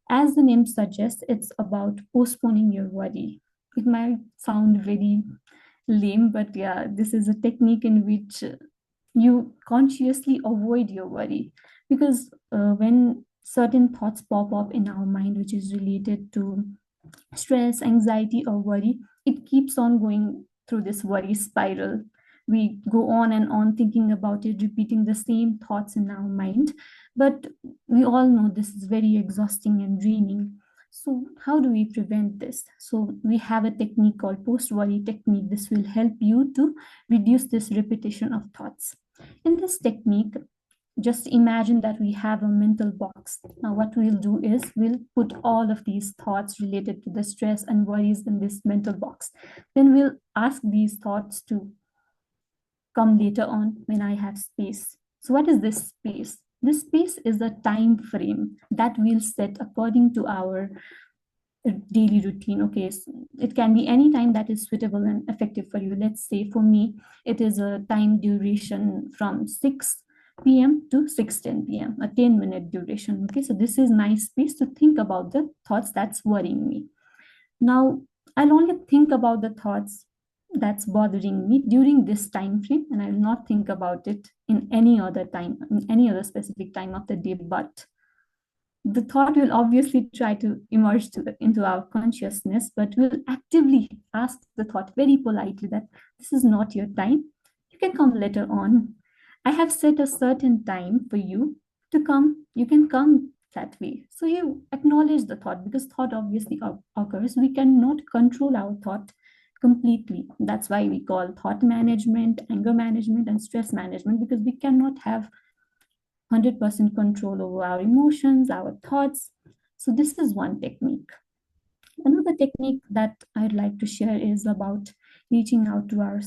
As the name suggests, it's about postponing your worry. It might sound very lame, but yeah, this is a technique in which you consciously avoid your worry, because when certain thoughts pop up in our mind which is related to stress, anxiety, or worry, it keeps on going through this worry spiral. We go on and on thinking about it, repeating the same thoughts in our mind, but we all know this is very exhausting and draining. So how do we prevent this? So we have a technique called post-worry technique. This will help you to reduce this repetition of thoughts. In this technique, just imagine that we have a mental box. Now what we'll do is we'll put all of these thoughts related to the stress and worries in this mental box. Then we'll ask these thoughts to come later on when I have space. So what is this space? This space is a time frame that we'll set according to our daily routine. Okay, so it can be any time that is suitable and effective for you. Let's say for me, it is a time duration from 6 p.m. to 6:10 p.m., a 10-minute duration. Okay, so this is my space to think about the thoughts that's worrying me. Now, I'll only think about the thoughts that's bothering me during this time frame, and I will not think about it in any other time, in any other specific time of the day. But the thought will obviously try to emerge into our consciousness, but we'll actively ask the thought very politely that this is not your time. You can come later on. I have set a certain time for you to come. You can come that way. So you acknowledge the thought, because thought obviously occurs. We cannot control our thought completely. That's why we call thought management, anger management, and stress management, because we cannot have 100% control over our emotions, our thoughts. So this is one technique. Another technique that I'd like to share is about reaching out to our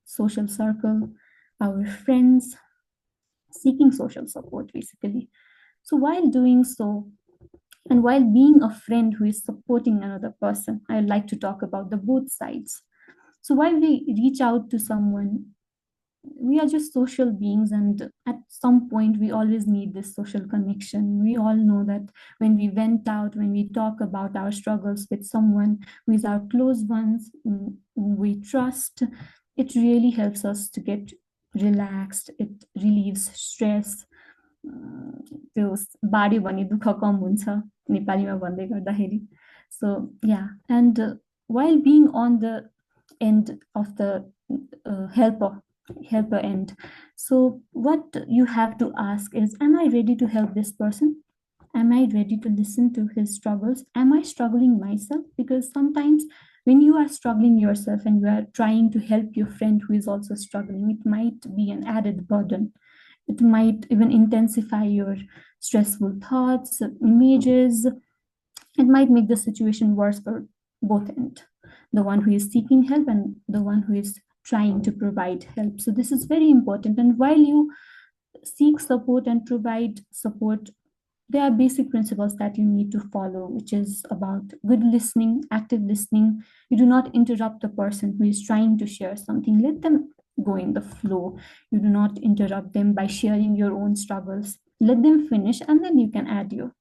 social circle, our friends, seeking social support, basically. So while doing so, and while being a friend who is supporting another person, I'd like to talk about the both sides. So while we reach out to someone, we are just social beings, and at some point we always need this social connection. We all know that when we vent out, when we talk about our struggles with someone who is our close ones, we trust, it really helps us to get relaxed. It relieves stress. त्यो बाढी भने दुःख कम हुन्छ नेपालीमा भन्दै गर्दाखेरि. So yeah, and while being on the end of the helper end, so what you have to ask is, am I ready to help this person? Am I ready to listen to his struggles? Am I struggling myself? Because sometimes when you are struggling yourself and you are trying to help your friend who is also struggling, it might be an added burden. It might even intensify your stressful thoughts, images. It might make the situation worse for both ends, the one who is seeking help and the one who is trying to provide help. So this is very important. And while you seek support and provide support, there are basic principles that you need to follow, which is about good listening, active listening. You do not interrupt the person who is trying to share something. Let them go in the flow. You do not interrupt them by sharing your own struggles. Let them finish, and then you can add your.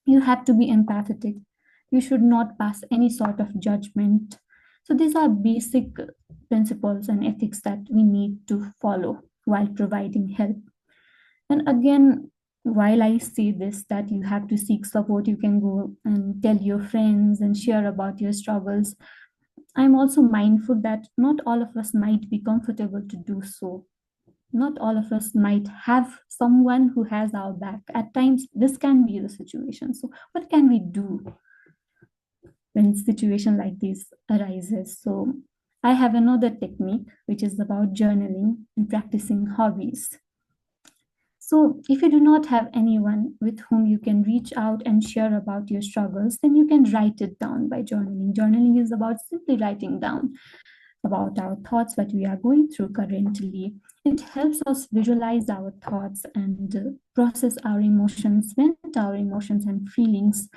You have to be empathetic. You should not pass any sort of judgment. So these are basic principles and ethics that we need to follow while providing help. And again, while I say this, that you have to seek support, you can go and tell your friends and share about your struggles. I'm also mindful that not all of us might be comfortable to do so. Not all of us might have someone who has our back. At times, this can be the situation. So, what can we do when situation like this arises? So, I have another technique which is about journaling and practicing hobbies. So, if you do not have anyone with whom you can reach out and share about your struggles, then you can write it down by journaling. Journaling is about simply writing down about our thoughts, what we are going through currently. It helps us visualize our thoughts and process our emotions, vent our emotions and feelings,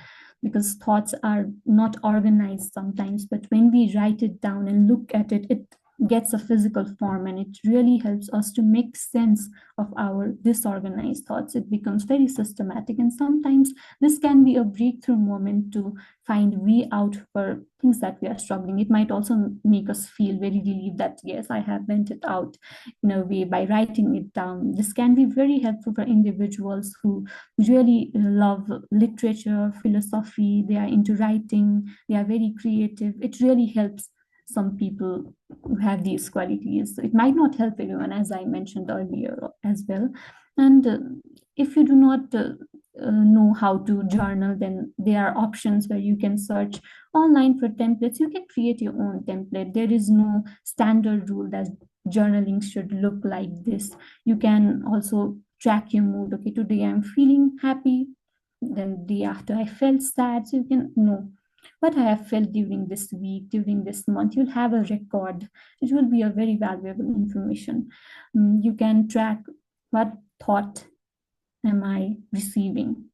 because thoughts are not organized sometimes. But when we write it down and look at it, it gets a physical form, and it really helps us to make sense of our disorganized thoughts. It becomes very systematic, and sometimes this can be a breakthrough moment to find way out for things that we are struggling. It might also make us feel very relieved that yes, I have vented out in a way by writing it down. This can be very helpful for individuals who really love literature, philosophy, they are into writing, they are very creative. It really helps some people who have these qualities. It might not help everyone, as I mentioned earlier as well. And if you do not know how to journal, then there are options where you can search online for templates. You can create your own template. There is no standard rule that journaling should look like this. You can also track your mood. Okay, today I'm feeling happy, then the day after I felt sad. So you can know what I have felt during this week, during this month. You'll have a record. It will be a very valuable information. You can track what thought am I receiving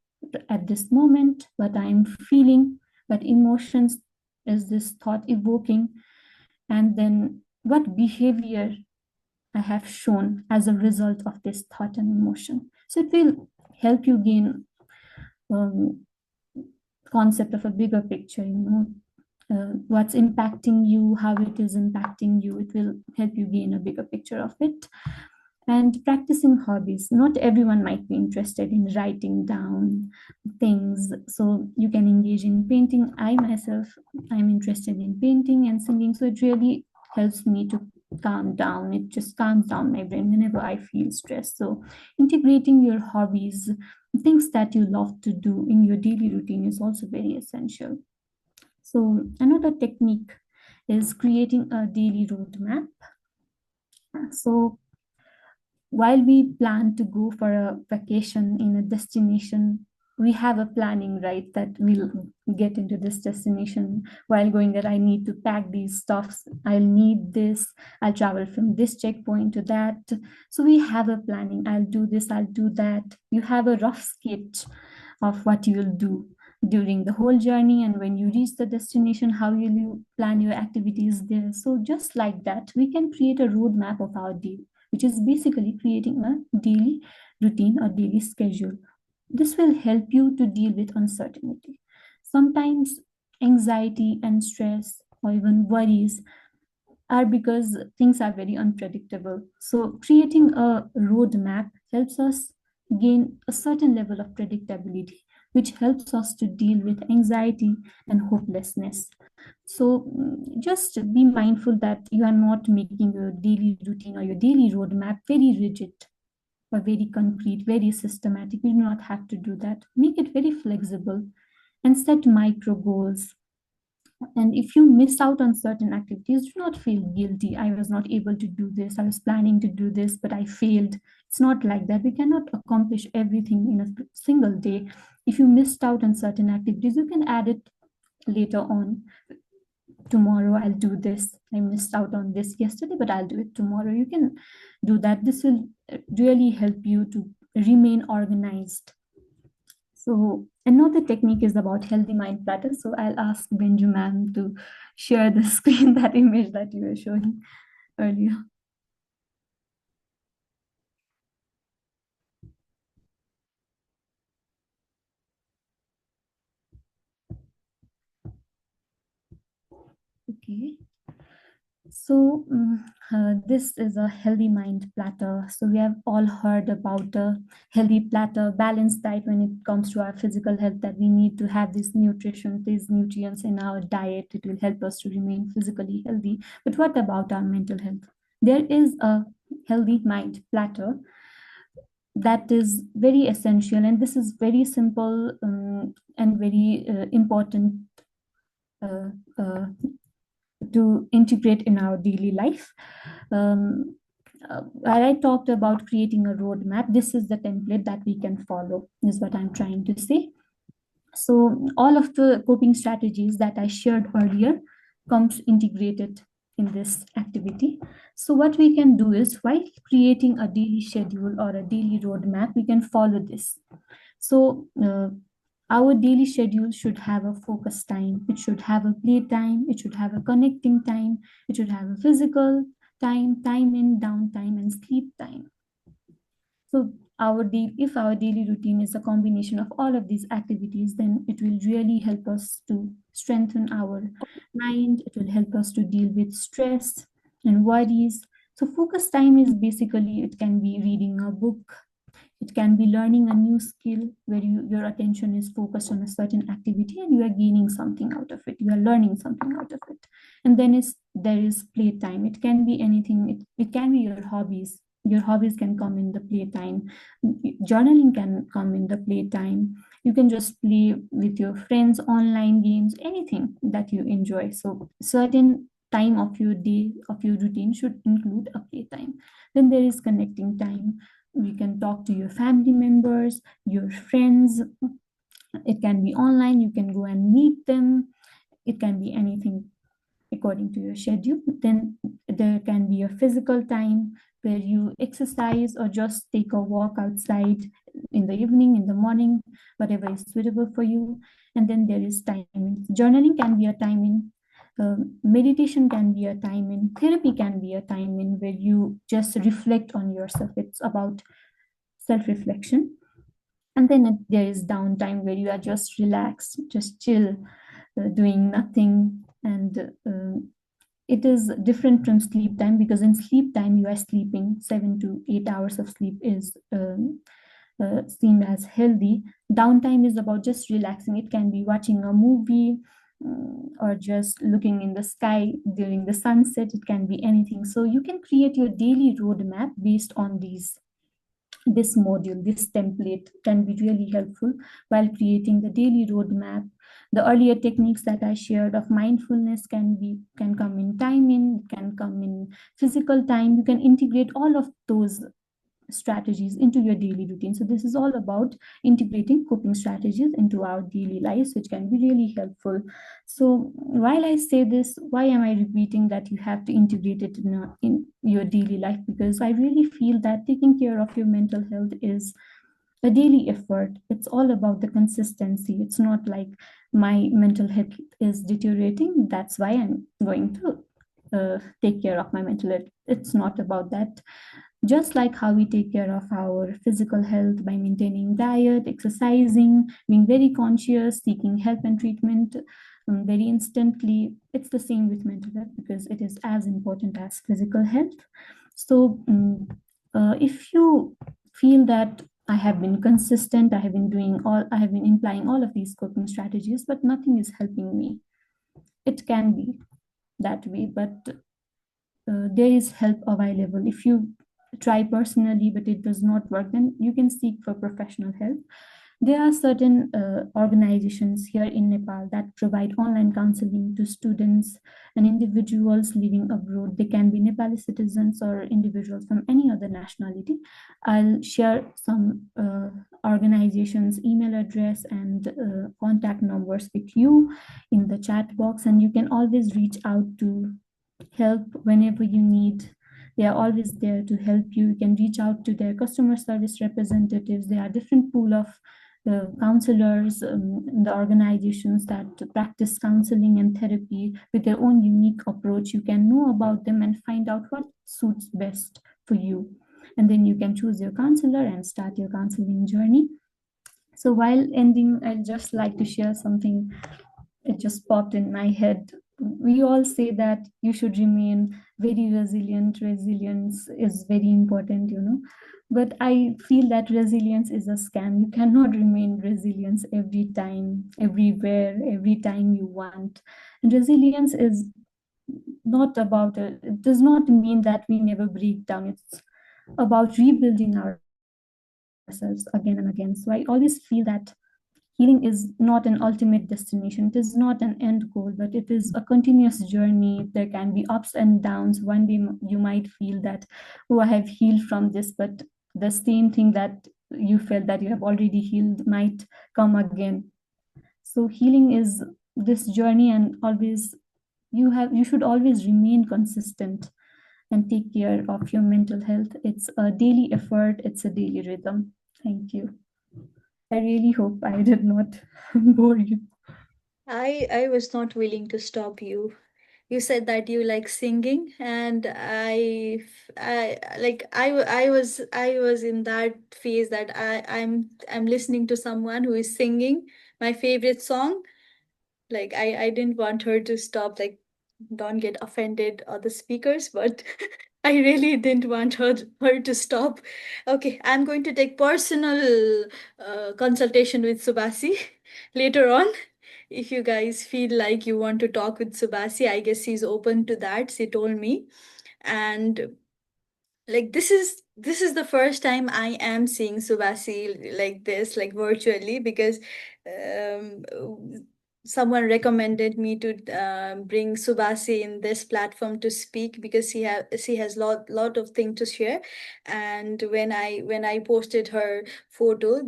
at this moment, what I'm feeling, what emotions is this thought evoking, and then what behavior I have shown as a result of this thought and emotion. So it will help you gain concept of a bigger picture, what's impacting you, how it is impacting you. It will help you gain a bigger picture of it. And practicing hobbies. Not everyone might be interested in writing down things, so you can engage in painting. I myself, I'm interested in painting and singing, so it really helps me to calm down. It just calms down my brain whenever I feel stressed. So integrating your hobbies, things that you love to do in your daily routine, is also very essential. So another technique is creating a daily roadmap. So while we plan to go for a vacation in a destination, we have a planning, right, that we'll get into this destination. While going there, I need to pack these stuffs, I'll need this, I'll travel from this checkpoint to that. So we have a planning. I'll do this, I'll do that. You have a rough sketch of what you'll do during the whole journey, and when you reach the destination, how will you plan your activities there. So just like that, we can create a roadmap of our day, which is basically creating a daily routine or daily schedule. This will help you to deal with uncertainty. Sometimes anxiety and stress or even worries are because things are very unpredictable. So creating a roadmap helps us gain a certain level of predictability, which helps us to deal with anxiety and hopelessness. So just be mindful that you are not making your daily routine or your daily roadmap very rigid or very concrete, very systematic. You do not have to do that. Make it very flexible and set micro goals. And if you miss out on certain activities, do not feel guilty. I was not able to do this. I was planning to do this, but I failed. It's not like that. We cannot accomplish everything in a single day. If you missed out on certain activities, you can add it later on. Tomorrow I'll do this. I missed out on this yesterday, but I'll do it tomorrow. You can do that. This will really help you to remain organized. So another technique is about healthy mind platter. So I'll ask Benju ma'am to share the screen, that image that you were showing earlier. Okay. So this is a healthy mind platter. So we have all heard about a healthy platter, balanced diet when it comes to our physical health, that we need to have this nutrition, these nutrients in our diet. It will help us to remain physically healthy. But what about our mental health? There is a healthy mind platter that is very essential, and this is very simple and very important uh, uh, to integrate in our daily life. While I talked about creating a roadmap, this is the template that we can follow, is what I'm trying to say. So all of the coping strategies that I shared earlier comes integrated in this activity. So what we can do is, while creating a daily schedule or a daily roadmap, we can follow this. So our daily schedule should have a focus time, it should have a play time, it should have a connecting time, it should have a physical time, time in, downtime, and sleep time. So if our daily routine is a combination of all of these activities, then it will really help us to strengthen our mind. It will help us to deal with stress and worries. So focus time is basically, it can be reading a book, it can be learning a new skill where your attention is focused on a certain activity and you are gaining something out of it, you are learning something out of it. And then there is playtime. It can be anything. It can be your hobbies. Your hobbies can come in the playtime. Journaling can come in the playtime. You can just play with your friends, online games, anything that you enjoy. So certain time of your day, of your routine, should include a playtime. Then there is connecting time. You can talk to your family members, your friends. It can be online. You can go and meet them. It can be anything according to your schedule. Then there can be a physical time where you exercise or just take a walk outside in the evening, in the morning, whatever is suitable for you. And then there is timing. Journaling can be a timing. Meditation can be a time in. Therapy can be a time in where you just reflect on yourself. It's about self-reflection. And then there is downtime where you are just relaxed, just chill, doing nothing. And it is different from sleep time, because in sleep time you are sleeping. 7 to 8 hours of sleep is seen as healthy. Downtime is about just relaxing. It can be watching a movie or just looking in the sky during the sunset. It can be anything. So you can create your daily roadmap based on this module. This template can be really helpful while creating the daily roadmap. The earlier techniques that I shared of mindfulness can come in timing, can come in physical time. You can integrate all of those strategies into your daily routine. So this is all about integrating coping strategies into our daily lives, which can be really helpful. So while I say this, why am I repeating that you have to integrate it in your daily life? Because I really feel that taking care of your mental health is a daily effort. It's all about the consistency. It's not like my mental health is deteriorating, that's why I'm going to take care of my mental health. It's not about that. Just like how we take care of our physical health by maintaining diet, exercising, being very conscious, seeking help and treatment very instantly, it's the same with mental health, because it is as important as physical health. So if you feel that I have been consistent, I have been implying all of these coping strategies, but nothing is helping me, it can be that way, but there is help available. If you try personally but it does not work, then you can seek for professional help. There are certain organizations here in Nepal that provide online counseling to students and individuals living abroad. They can be Nepali citizens or individuals from any other nationality. I'll share some organizations' email address and contact numbers with you in the chat box, and you can always reach out to help whenever you need. They are always there to help you. You can reach out to their customer service representatives. There are different pool of counselors in the organizations that practice counseling and therapy with their own unique approach. You can know about them and find out what suits best for you. And then you can choose your counselor and start your counseling journey. So while ending, I'd just like to share something. It just popped in my head we all say that you should remain very resilient. Resilience is very important, but I feel that resilience is a scam. You cannot remain resilient every time, everywhere, every time you want. And resilience is not about it. It does not mean that we never break down. It's about rebuilding ourselves again and again. So I always feel that healing is not an ultimate destination. It is not an end goal, but it is a continuous journey. There can be ups and downs. One day you might feel that, oh, I have healed from this, but the same thing that you felt that you have already healed might come again. So healing is this journey, and always you should always remain consistent and take care of your mental health. It's a daily effort, it's a daily rhythm. Thank you. I really hope I did not bore you. I was not willing to stop you. You said that you like singing, and I was in that phase that I'm listening to someone who is singing my favorite song. Like I didn't want her to stop. Like, don't get offended, other speakers, but I really didn't want her to stop. Okay, I'm going to take personal consultation with Subhasi later on. If you guys feel like you want to talk with Subhasi, I guess she's open to that. She told me. And like this is the first time I am seeing Subhasi like this, like virtually, because um, someone recommended me to bring Subhasi in this platform to speak because she has lot of thing to share. And when I posted her photo,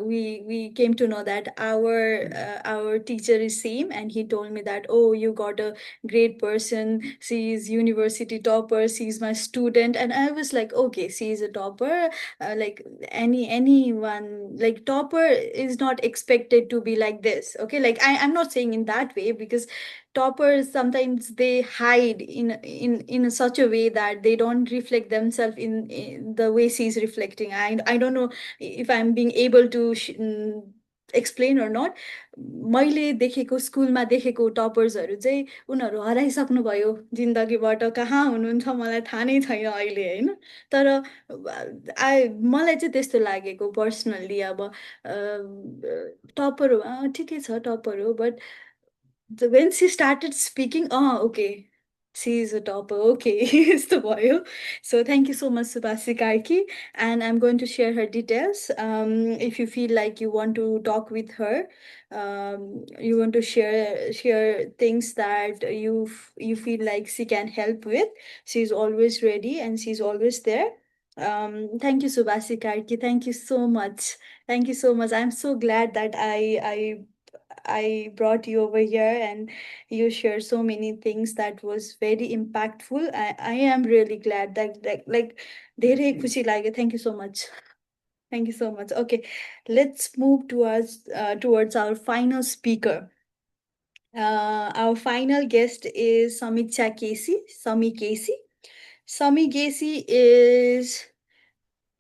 we came to know that our teacher is same, and he told me that, oh, you got a great person, she's university topper, she's my student. And I was like, okay, she's a topper. Like anyone, like topper is not expected to be like this. Okay, like I'm not saying in that way, because toppers sometimes they hide in such a way that they don't reflect themselves in the way she's reflecting. I don't know if I'm being able to explain or not. मैले देखेको स्कुलमा देखेको टपर्सहरू चाहिँ उनीहरू हराइसक्नुभयो जिन्दगीबाट, कहाँ हुनुहुन्छ मलाई थाहा नै छैन अहिले, होइन? तर मलाई चाहिँ त्यस्तो लागेको पर्सनल्ली। अब टपर हो, ठिकै छ टपर हो, but when she started speaking, oh, okay, she is a topper. Okay, is the boy. So thank you so much, Subhasi Karki, and I'm going to share her details. If you feel like you want to talk with her, you want to share things that you feel like she can help with, she's always ready and she's always there. Thank you, Subhasi Karki. Thank you so much. Thank you so much. I'm so glad that I brought you over here and you shared so many things that was very impactful. I am really glad that like धेरै खुसी लाग्यो. Thank you so much. Thank you so much. Okay, let's move towards our final speaker. Our final guest is Samikshya KC. Sami KC. Sami KC is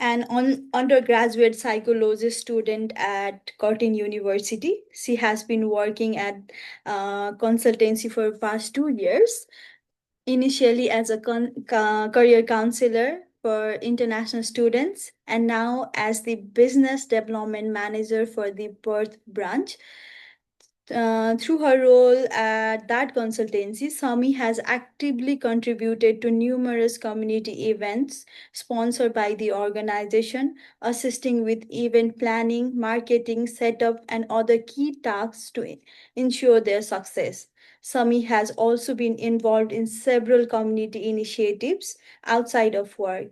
an undergraduate psychology student at Curtin University. She has been working at consultancy for past 2 years, initially as a career counselor for international students, and now as the business development manager for the Perth branch. Through her role at that consultancy, Sami has actively contributed to numerous community events sponsored by the organization, assisting with event planning, marketing, setup, and other key tasks to ensure their success. Sami has also been involved in several community initiatives outside of work.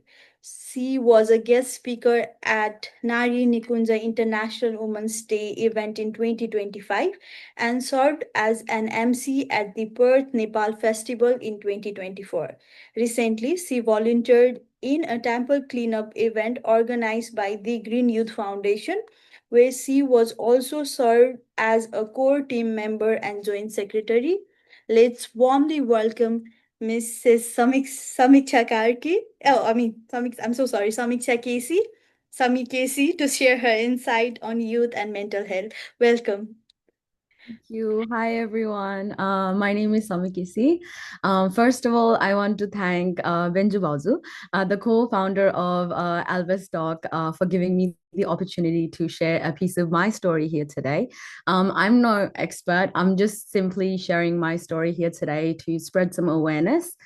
She was a guest speaker at Nari Nikunja International Women's Day event in 2025 and served as an MC at the Perth Nepal Festival in 2024. Recently, she volunteered in a temple cleanup event organized by the Green Youth Foundation, where she was also served as a core team member and joint secretary. Let's warmly welcome Mrs. Samiksha Karki. Oh, I'm so sorry, Samiksha KC. Sami KC to share her insight on youth and mental health. Welcome. Thank you. Hi, everyone. My name is Samikshya KC. First of all, I want to thank Benju Bazu, the co-founder of ALBES Talk, for giving me the opportunity to share a piece of my story here today. I'm no expert. I'm just simply sharing my story here today to spread some awareness.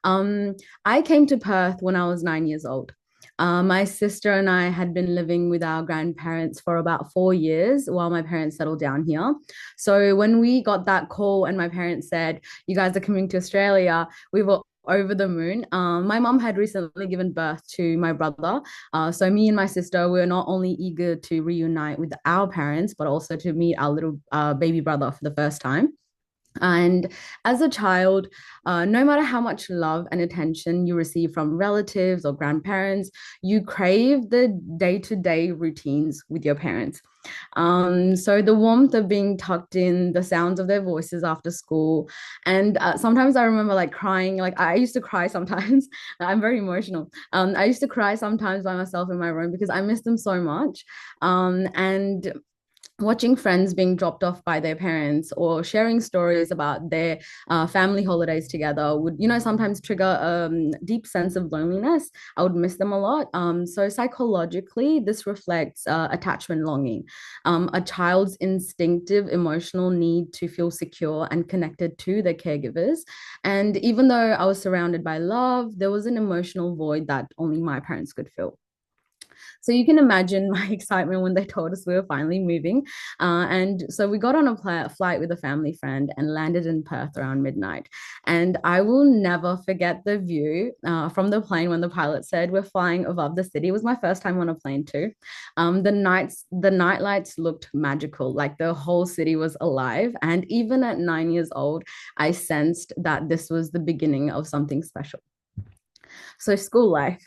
I came to Perth when I was 9 years old. My sister and I had been living with our grandparents for about 4 years while my parents settled down here. So when we got that call and my parents said, "You guys are coming to Australia," we were over the moon. My mom had recently given birth to my brother. So me and my sister were not only eager to reunite with our parents, but also to meet our little baby brother for the first time. And as a child, no matter how much love and attention you receive from relatives or grandparents, you crave the day to day routines with your parents. So the warmth of being tucked in, the sounds of their voices after school, and sometimes I remember like crying. Like I used to cry sometimes. I'm very emotional. I used to cry sometimes by myself in my room because I miss them so much. And watching friends being dropped off by their parents or sharing stories about their family holidays together would, sometimes trigger a deep sense of loneliness. I would miss them a lot. So psychologically, this reflects attachment longing, a child's instinctive emotional need to feel secure and connected to their caregivers. And even though I was surrounded by love, there was an emotional void that only my parents could fill. So you can imagine my excitement when they told us we were finally moving. And so we got on a flight with a family friend and landed in Perth around midnight. And I will never forget the view from the plane when the pilot said we're flying above the city. It was my first time on a plane too. The night lights looked magical, like the whole city was alive. And even at 9 years old, I sensed that this was the beginning of something special. So school life.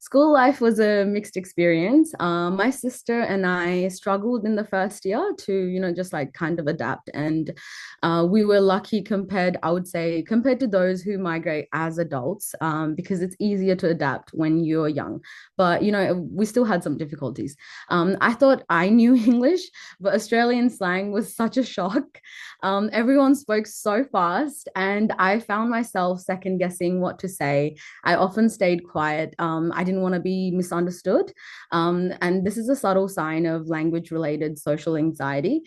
School life was a mixed experience. My sister and I struggled in the first year to, just like kind of adapt. And we were lucky I would say, compared to those who migrate as adults, because it's easier to adapt when you're young. But, we still had some difficulties. I thought I knew English, but Australian slang was such a shock. Everyone spoke so fast, and I found myself second guessing what to say. I often stayed quiet. I didn't want to be misunderstood. And this is a subtle sign of language related social anxiety.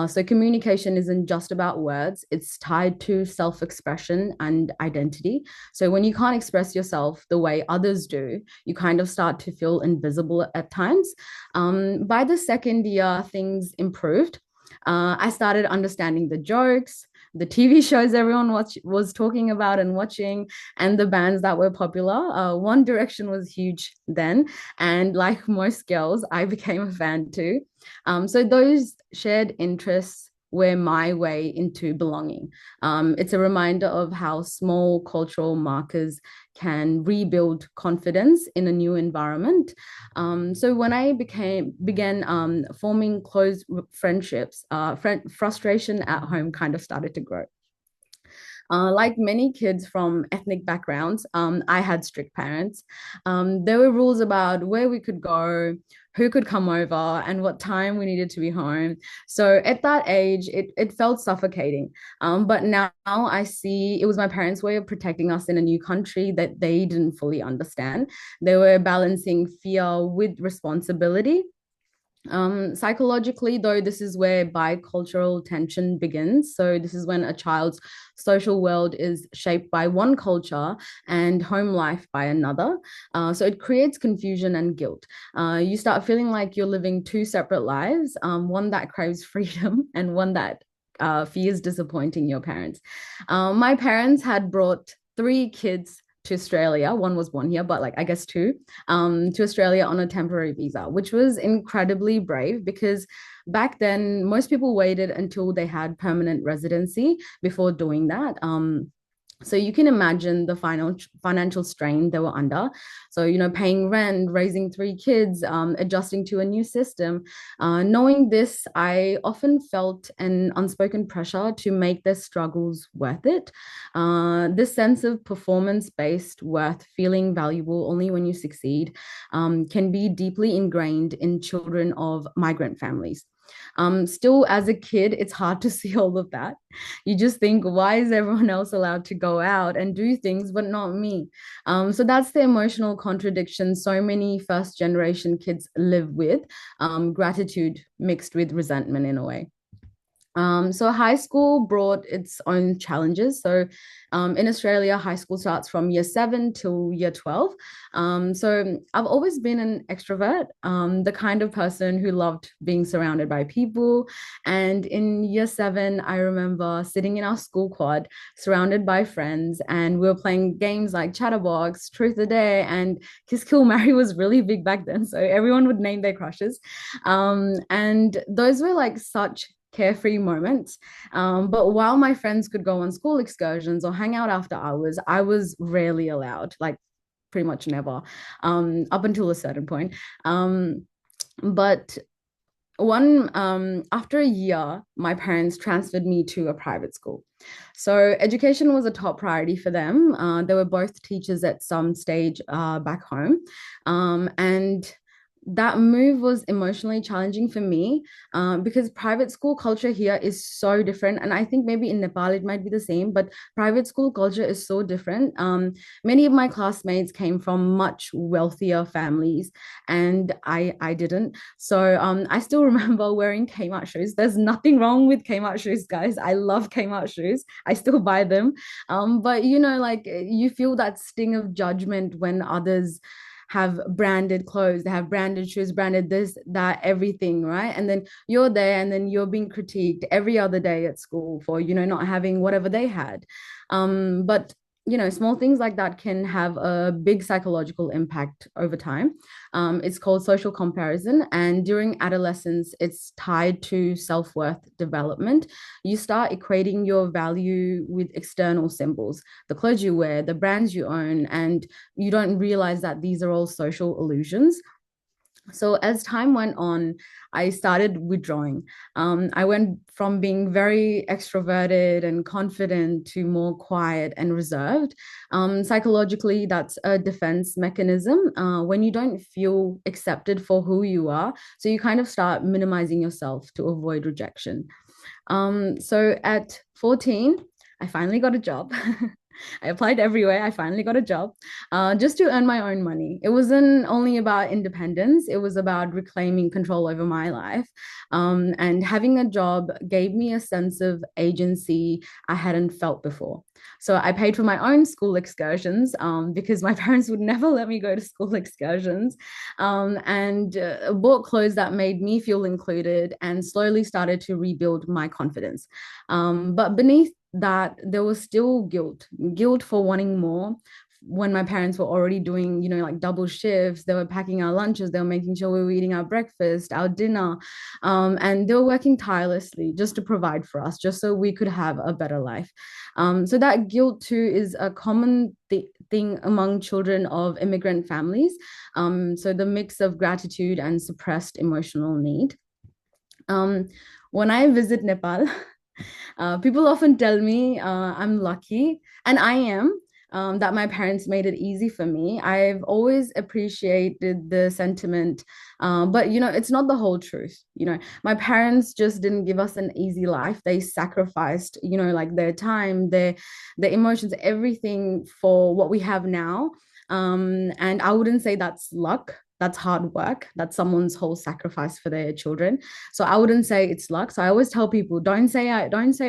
So communication isn't just about words, it's tied to self expression and identity. So when you can't express yourself the way others do, you kind of start to feel invisible at times. By the second year, things improved. I started understanding the jokes, the TV shows everyone was talking about and watching, and the bands that were popular. One Direction was huge then, and like most girls, I became a fan too. So those shared interests were my way into belonging. It's a reminder of how small cultural markers can rebuild confidence in a new environment. So when I began forming close friendships, frustration at home kind of started to grow. Like many kids from ethnic backgrounds, I had strict parents. There were rules about where we could go, who could come over, and what time we needed to be home. So at that age, it felt suffocating. But now I see it was my parents' way of protecting us in a new country that they didn't fully understand. They were balancing fear with responsibility. Psychologically, though, this is where bicultural tension begins. So, this is when a child's social world is shaped by one culture and home life by another. So, it creates confusion and guilt. You start feeling like you're living two separate lives, one that craves freedom and one that fears disappointing your parents. My parents had brought 3 kids to Australia. One was born here, but like I guess 2, to Australia on a temporary visa, which was incredibly brave because back then most people waited until they had permanent residency before doing that. So you can imagine the financial strain they were under. So, paying rent, raising 3 kids, adjusting to a new system. Knowing this, I often felt an unspoken pressure to make their struggles worth it. This sense of performance-based worth, feeling valuable only when you succeed, can be deeply ingrained in children of migrant families. Still, as a kid, it's hard to see all of that. You just think, why is everyone else allowed to go out and do things, but not me? So that's the emotional contradiction so many first generation kids live with, gratitude mixed with resentment in a way. So high school brought its own challenges. So in Australia, high school starts from year 7 till year 12. So I've always been an extrovert, the kind of person who loved being surrounded by people. And in year 7, I remember sitting in our school quad, surrounded by friends, and we were playing games like Chatterbox, Truth or Dare, and Kiss Kill Marry was really big back then. So everyone would name their crushes. And those were like such carefree moments. But while my friends could go on school excursions or hang out after hours, I was rarely allowed, like pretty much never, up until a certain point. But after a year, my parents transferred me to a private school. So education was a top priority for them. They were both teachers at some stage back home. And that move was emotionally challenging for me because private school culture here is so different. And I think maybe in Nepal it might be the same, but private school culture is so different. Many of my classmates came from much wealthier families, and I didn't. So I still remember wearing Kmart shoes. There's nothing wrong with Kmart shoes, guys. I love Kmart shoes. I still buy them. But you know, like you feel that sting of judgment when others have branded clothes, they have branded shoes, branded this, that, everything, right? And then you're there and then you're being critiqued every other day at school for, you know, not having whatever they had. But you know, small things like that can have a big psychological impact over time. It's called social comparison. And during adolescence, it's tied to self-worth development. You start equating your value with external symbols, the clothes you wear, the brands you own, and you don't realize that these are all social illusions. So as time went on, I started withdrawing. I went from being very extroverted and confident to more quiet and reserved. Psychologically, that's a defense mechanism when you don't feel accepted for who you are. So you kind of start minimizing yourself to avoid rejection. So at 14, I finally got a job. I applied everywhere. I finally got a job just to earn my own money. It wasn't only about independence, it was about reclaiming control over my life. And having a job gave me a sense of agency I hadn't felt before. So I paid for my own school excursions because my parents would never let me go to school excursions, and bought clothes that made me feel included and slowly started to rebuild my confidence. But beneath that, there was still guilt for wanting more when my parents were already doing, you know, like double shifts. They were packing our lunches, they were making sure we were eating our breakfast, our dinner, and they were working tirelessly just to provide for us, just so we could have a better life. So that guilt too is a common thing among children of immigrant families. So the mix of gratitude and suppressed emotional need. When I visit Nepal, people often tell me I'm lucky, and I am, that my parents made it easy for me. I've always appreciated the sentiment, but you know, it's not the whole truth. You know, my parents just didn't give us an easy life. They sacrificed, you know, like their time, their emotions, everything for what we have now. And I wouldn't say that's luck. That's hard work. That's someone's whole sacrifice for their children. So I wouldn't say it's luck. So I always tell people, don't say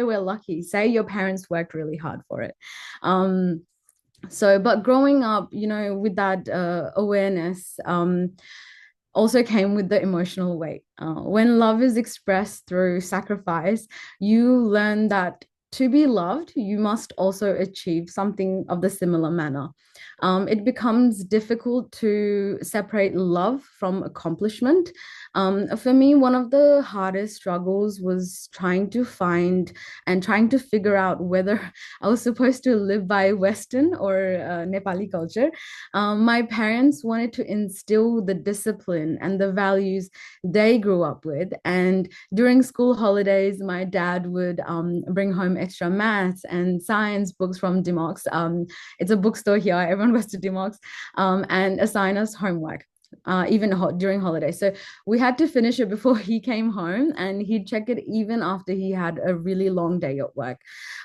we're lucky. Say your parents worked really hard for it. But growing up, you know, with that awareness, also came with the emotional weight. When love is expressed through sacrifice, you learn that to be loved, you must also achieve something of the similar manner. It becomes difficult to separate love from accomplishment. For me, one of the hardest struggles was trying to figure out whether I was supposed to live by Western or Nepali culture. My parents wanted to instill the discipline and the values they grew up with. And during school holidays, my dad would bring home extra maths and science books from Dimox. It's a bookstore here. Everyone goes to Dimox, and assign us homework. even during holidays. So we had to finish it before he came home, and he'd check it even after he had a really long day at work.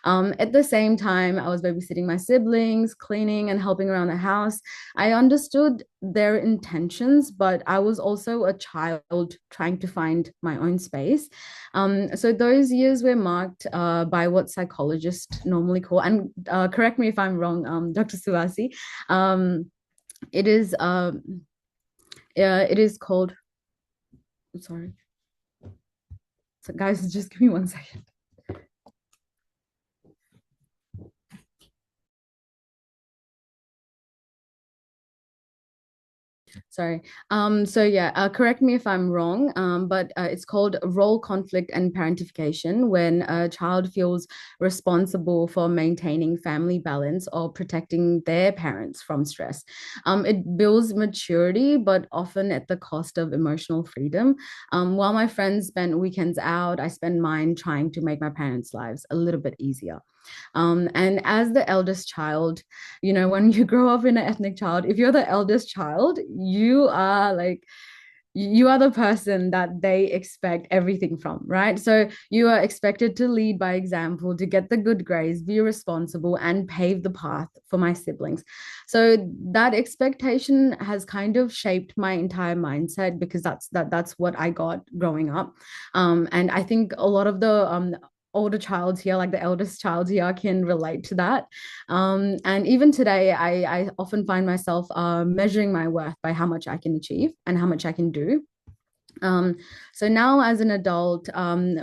At the same time, I was babysitting my siblings, cleaning and helping around the house. I understood their intentions, but I was also a child trying to find my own space. So those years were marked by what psychologists normally call, and correct me if I'm wrong, Dr. Suhasi, it is called, sorry. So guys, just give me 1 second. Sorry. So yeah, correct me if I'm wrong, but it's called role conflict and parentification, when a child feels responsible for maintaining family balance or protecting their parents from stress. It builds maturity, but often at the cost of emotional freedom. While my friends spend weekends out, I spend mine trying to make my parents' lives a little bit easier. And as the eldest child, you know, when you grow up in an ethnic child, if you're the eldest child, you are like, you are the person that they expect everything from, right? So you are expected to lead by example, to get the good grades, be responsible, and pave the path for my siblings. So that expectation has kind of shaped my entire mindset, because that's what I got growing up. And I think a lot of the older child here, like the eldest child here, can relate to that. And even today, I often find myself measuring my worth by how much I can achieve and how much I can do. So now as an adult,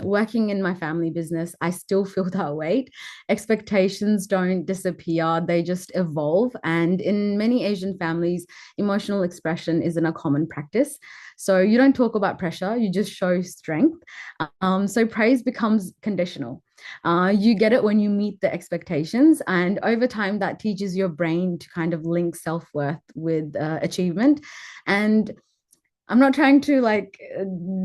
working in my family business, I still feel that weight. Expectations don't disappear, they just evolve. And in many Asian families, emotional expression isn't a common practice. So you don't talk about pressure, you just show strength. So praise becomes conditional. You get it when you meet the expectations, and over time that teaches your brain to kind of link self-worth with achievement. And I'm not trying to like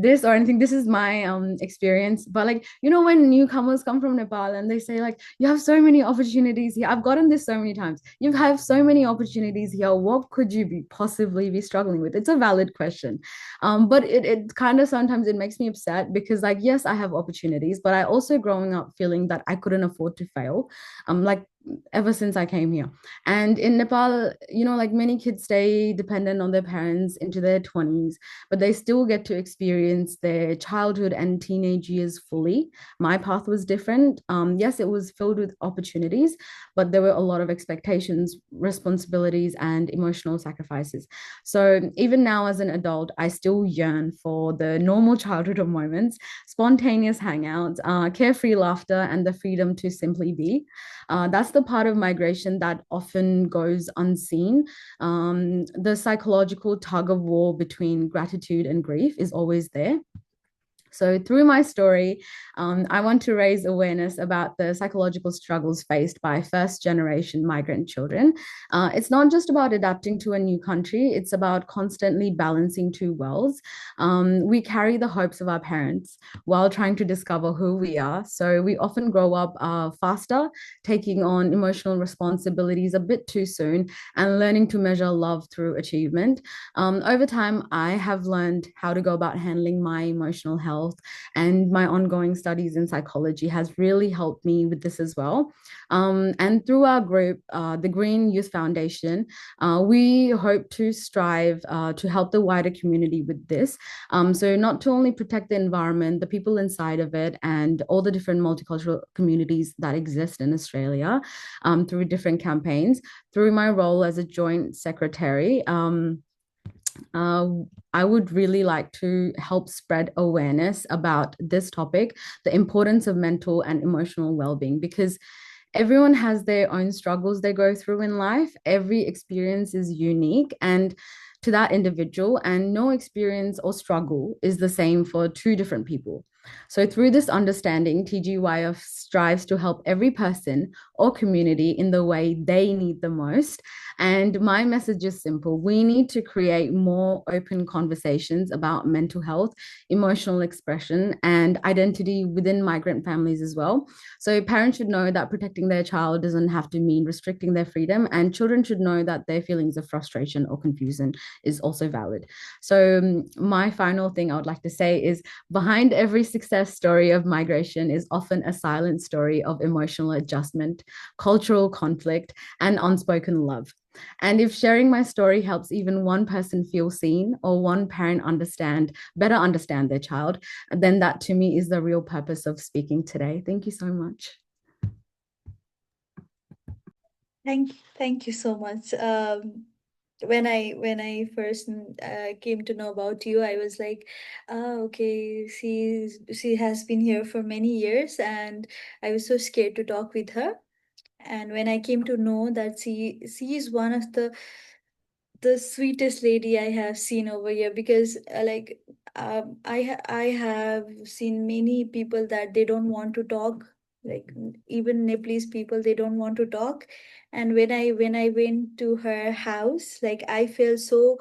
this or anything. This is my experience. But like, you know, when newcomers come from Nepal and they say like, you have so many opportunities here. I've gotten this so many times. You have so many opportunities here. What could you possibly be struggling with? It's a valid question. But it kind of sometimes it makes me upset, because like, yes, I have opportunities, but I also growing up feeling that I couldn't afford to fail. Like ever since I came here. And in Nepal, you know, like many kids stay dependent on their parents into their 20s, but they still get to experience their childhood and teenage years fully. My path was different. Yes, it was filled with opportunities, but there were a lot of expectations, responsibilities, and emotional sacrifices. So even now as an adult, I still yearn for the normal childhood moments, spontaneous hangouts, carefree laughter, and the freedom to simply be. That's the part of migration that often goes unseen. The psychological tug of war between gratitude and grief is always there. So through my story, I want to raise awareness about the psychological struggles faced by first-generation migrant children. It's not just about adapting to a new country, it's about constantly balancing two worlds. We carry the hopes of our parents while trying to discover who we are. So we often grow up faster, taking on emotional responsibilities a bit too soon, and learning to measure love through achievement. Over time, I have learned how to go about handling my emotional health, and my ongoing studies in psychology has really helped me with this as well. And through our group, the Green Youth Foundation, we hope to strive to help the wider community with this. So not to only protect the environment, the people inside of it, and all the different multicultural communities that exist in Australia, through different campaigns. Through my role as a joint secretary, I would really like to help spread awareness about this topic, the importance of mental and emotional well-being, because everyone has their own struggles they go through in life. Every experience is unique and to that individual, and no experience or struggle is the same for two different people. So through this understanding, TGYF strives to help every person or community in the way they need the most. And my message is simple. We need to create more open conversations about mental health, emotional expression, and identity within migrant families as well. So parents should know that protecting their child doesn't have to mean restricting their freedom, and children should know that their feelings of frustration or confusion is also valid. So my final thing I would like to say is, behind every success story of migration is often a silent story of emotional adjustment, cultural conflict, and unspoken love. And if sharing my story helps even one person feel seen or one parent better understand their child, then that to me is the real purpose of speaking today. Thank you so much. Thank you so much. When I first came to know about you, I was like, oh, okay, she has been here for many years, and I was so scared to talk with her. And when I came to know that she is one of the sweetest lady I have seen over here, because I have seen many people that they don't want to talk, like even Nepalese people, they don't want to talk. And when I went to her house, like I felt so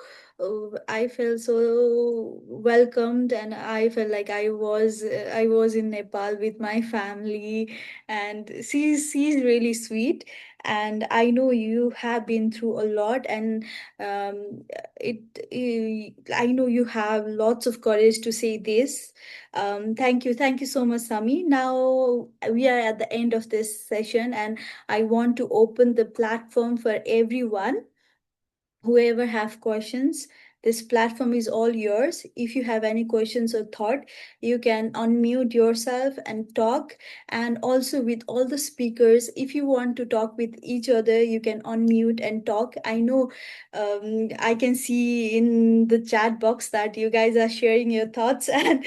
welcomed, and I felt like I was in Nepal with my family. And she's really sweet, and I know you have been through a lot, and um, I know you have lots of courage to say this. Thank you so much, Sami. Now we are at the end of this session, and I want to open the platform for everyone. Whoever have questions, this platform is all yours. If you have any questions or thought, you can unmute yourself and talk. And also with all the speakers, if you want to talk with each other, you can unmute and talk. I know I can see in the chat box that you guys are sharing your thoughts, and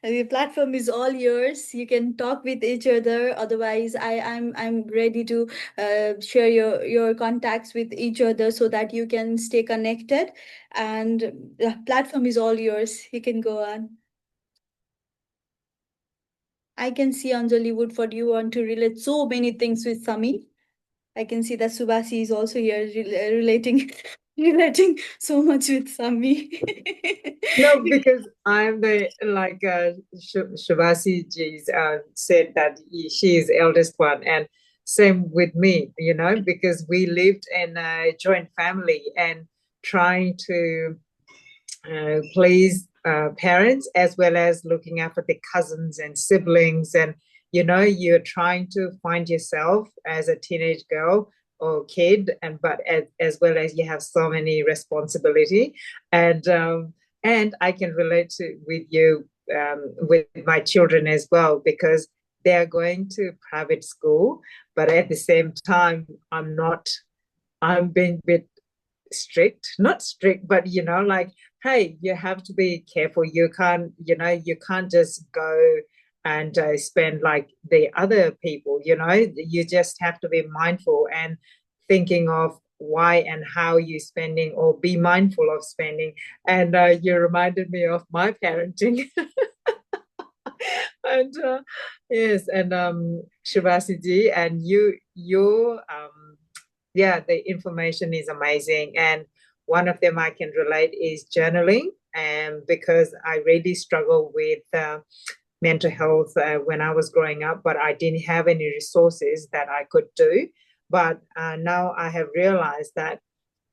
the platform is all yours. You can talk with each other. Otherwise, I'm ready to share your contacts with each other so that you can stay connected. And the platform is all yours. You can go on. I can see Anjali Woodford, you want to relate so many things with Sami. I can see that Subhashi is also here relating relating so much with Sami. No, because I'm the like Shivasi ji said that she is eldest one, and same with me, because we lived in a joint family and trying to please parents as well as looking after the cousins and siblings, and you're trying to find yourself as a teenage girl or kid, and but as well as you have so many responsibility, and I can relate with you with my children as well, because they are going to private school, but at the same time I'm being a bit strict, not strict, but like, hey, you have to be careful. You can't just go and spend like the other people. You just have to be mindful and thinking of why and how you spending, or be mindful of spending. And you reminded me of my parenting. And yes, and Shivasiji, and your yeah, the information is amazing. And one of them I can relate is journaling, and because I really struggle with mental health when I was growing up, but I didn't have any resources that I could do. But now I have realized that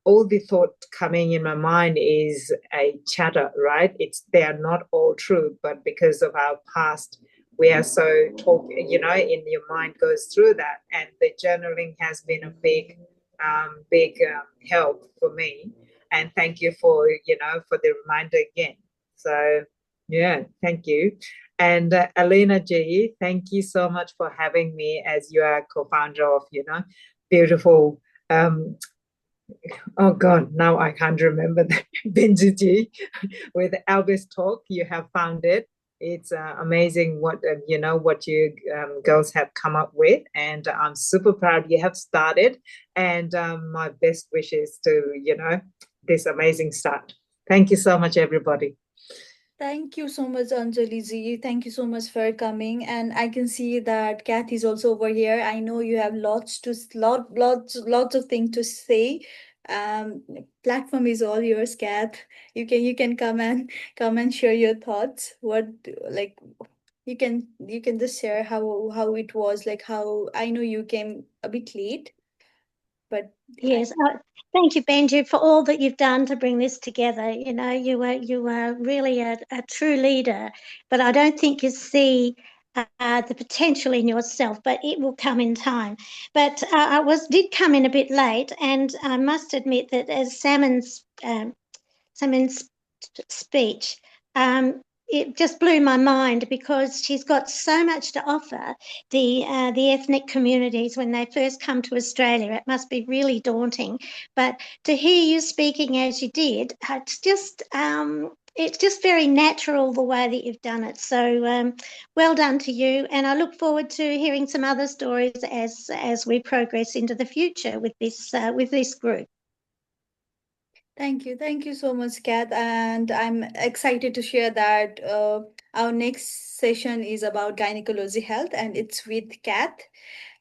all the thought coming in my mind is a chatter, right? They are not all true, but because of our past, we are so in your mind goes through that, and the journaling has been a big help for me. And thank you for for the reminder again. So yeah, thank you. And Alina Ji, thank you so much for having me, as you are co-founder of beautiful oh God, now I can't remember the Benju Ji with ALBES Talk. You have found it. It's amazing what what you girls have come up with, and I'm super proud you have started. And my best wishes to this amazing start. Thank you so much, everybody. Thank you so much, Anjali ji. Thank you so much for coming. And I can see that Kath is also over here. I know you have lots of things to say. Um, Platform is all yours, Kath. You can come and share your thoughts. What like you can just share how it was, like how I know you came a bit late, but Yes, thank you, Benju, for all that you've done to bring this together. You know, you were really a true leader, but I don't think you see the potential in yourself. But it will come in time. But I did come in a bit late, and I must admit that as Salmon's speech, it just blew my mind because she's got so much to offer the ethnic communities when they first come to Australia. It must be really daunting, but to hear you speaking as you did, it's just very natural the way that you've done it. So well done to you, and I look forward to hearing some other stories as we progress into the future with this group. Thank you so much, Kat. And I'm excited to share that our next session is about gynecology health, and it's with Kat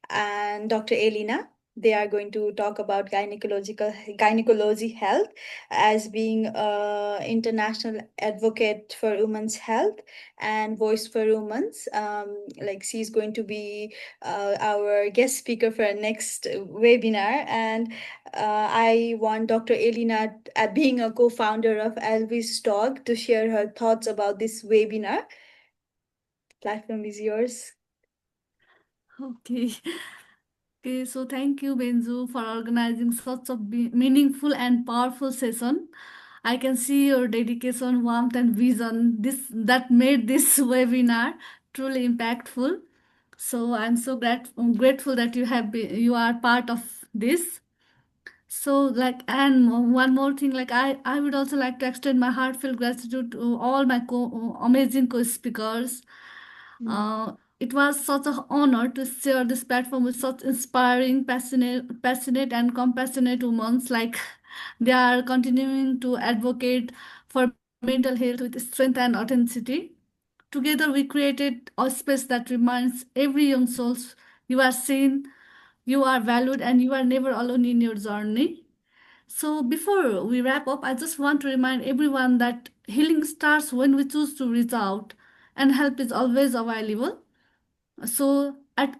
and Dr. Elina. They are going to talk about gynecology health as being international advocate for women's health and voice for women's. Like she's going to be our guest speaker for our next webinar, and I want Dr. Elina, being a co-founder of ALBES Talk, to share her thoughts about this webinar. Platform is yours. Okay. Okay, so thank you, Benju, for organizing such a meaningful and powerful session. I can see your dedication, warmth, and vision. This that made this webinar truly impactful. So I'm so grateful that you are part of this. So like, and one more thing, like I would also like to extend my heartfelt gratitude to all my amazing co-speakers. It was such an honor to share this platform with such inspiring, passionate and compassionate women. Like they are continuing to advocate for mental health with strength and authenticity. Together, we created a space that reminds every young soul you are seen, you are valued, and you are never alone in your journey. So, before we wrap up, I just want to remind everyone that healing starts when we choose to reach out, and help is always available. So at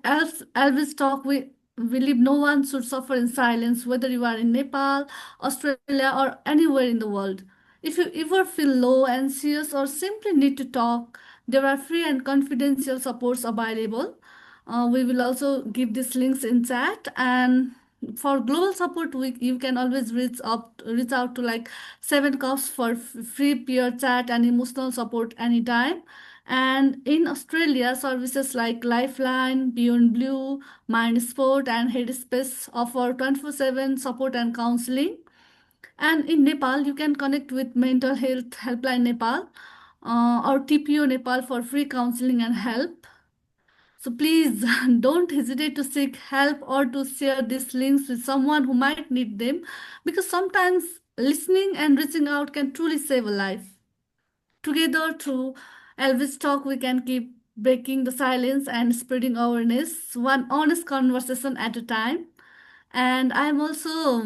Always Talk, we believe no one should suffer in silence, whether you are in Nepal, Australia, or anywhere in the world. If you ever feel low, anxious, or simply need to talk, there are free and confidential supports available. We will also give these links in chat. And for global support week, you can always reach out to like 7 cups for free peer chat and emotional support anytime. And in Australia, services like Lifeline, Beyond Blue, Mind Sport, and Headspace offer 24/7 support and counseling. And in Nepal, you can connect with Mental Health Helpline Nepal or TPO Nepal for free counseling and help. So please don't hesitate to seek help or to share these links with someone who might need them, because sometimes listening and reaching out can truly save a life. Together, through Elvis Talk, we can keep breaking the silence and spreading awareness, one honest conversation at a time. And I'm also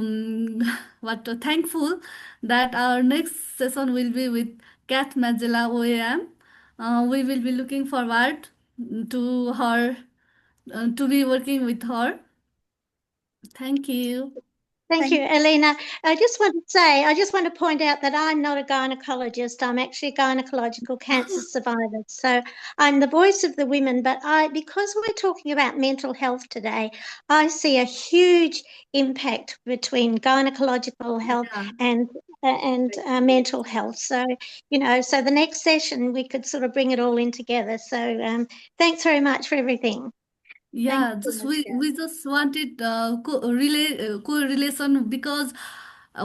thankful that our next session will be with Kat Magella OAM. We will be looking forward to her, to be working with her. Thank you. Thank you, Alina. I just want to point out that I'm not a gynecologist. I'm actually a gynecological cancer survivor. So I'm the voice of the women, but because we're talking about mental health today, I see a huge impact between gynecological health and mental health. So, so the next session we could sort of bring it all in together. So thanks very much for everything. Yeah, just we just wanted correlation, because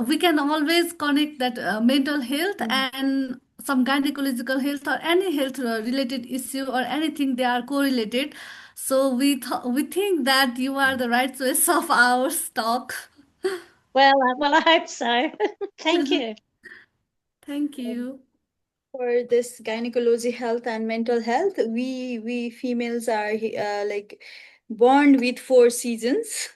we can always connect that mental health and some gynecological health or any health related issue or anything, they are correlated. So we think that you are the right choice of our stock. Well, I hope so. Thank you. Thank you. for this gynecology health and mental health, we females are like born with 4 seasons.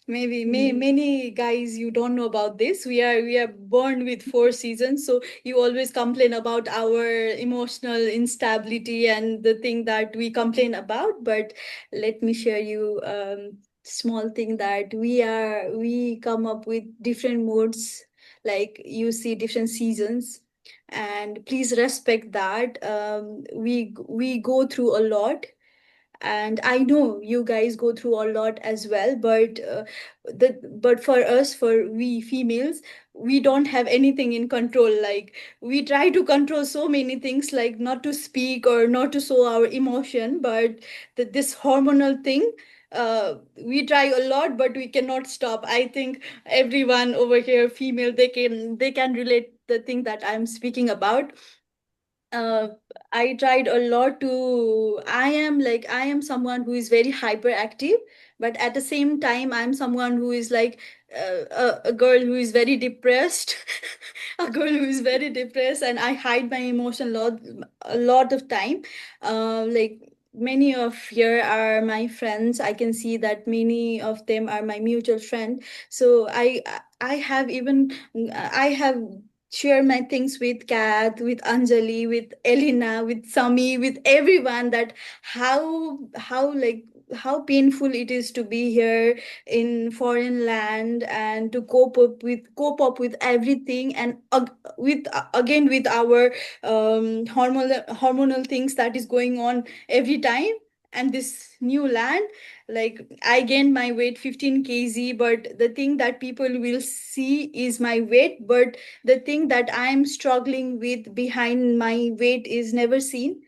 Maybe many guys you don't know about this. We are born with 4 seasons, so you always complain about our emotional instability and the thing that we complain about. But let me share you small thing that we come up with different moods, like you see different seasons, and please respect that. We go through a lot, and I know you guys go through a lot as well, but but for us, for we females, we don't have anything in control. Like, we try to control so many things, like not to speak or not to show our emotion, but this hormonal thing, we try a lot, but we cannot stop. I think everyone over here female, they can relate the thing that I'm speaking about. uh, I tried a lot to. I am someone who is very hyperactive, but at the same time, I'm someone who is like a girl who is very depressed, a girl who is very depressed, and I hide my emotion a lot of time. Like, many of here are my friends. I can see that many of them are my mutual friend. So I have even I have share my things with Kat, with Anjali, with Elena, with Sami, with everyone, that how like how painful it is to be here in foreign land and to cope up with everything, and with again with our hormonal things that is going on every time, and this new land. Like, I gained my weight 15 kg, but the thing that people will see is my weight, but the thing that I'm struggling with behind my weight is never seen.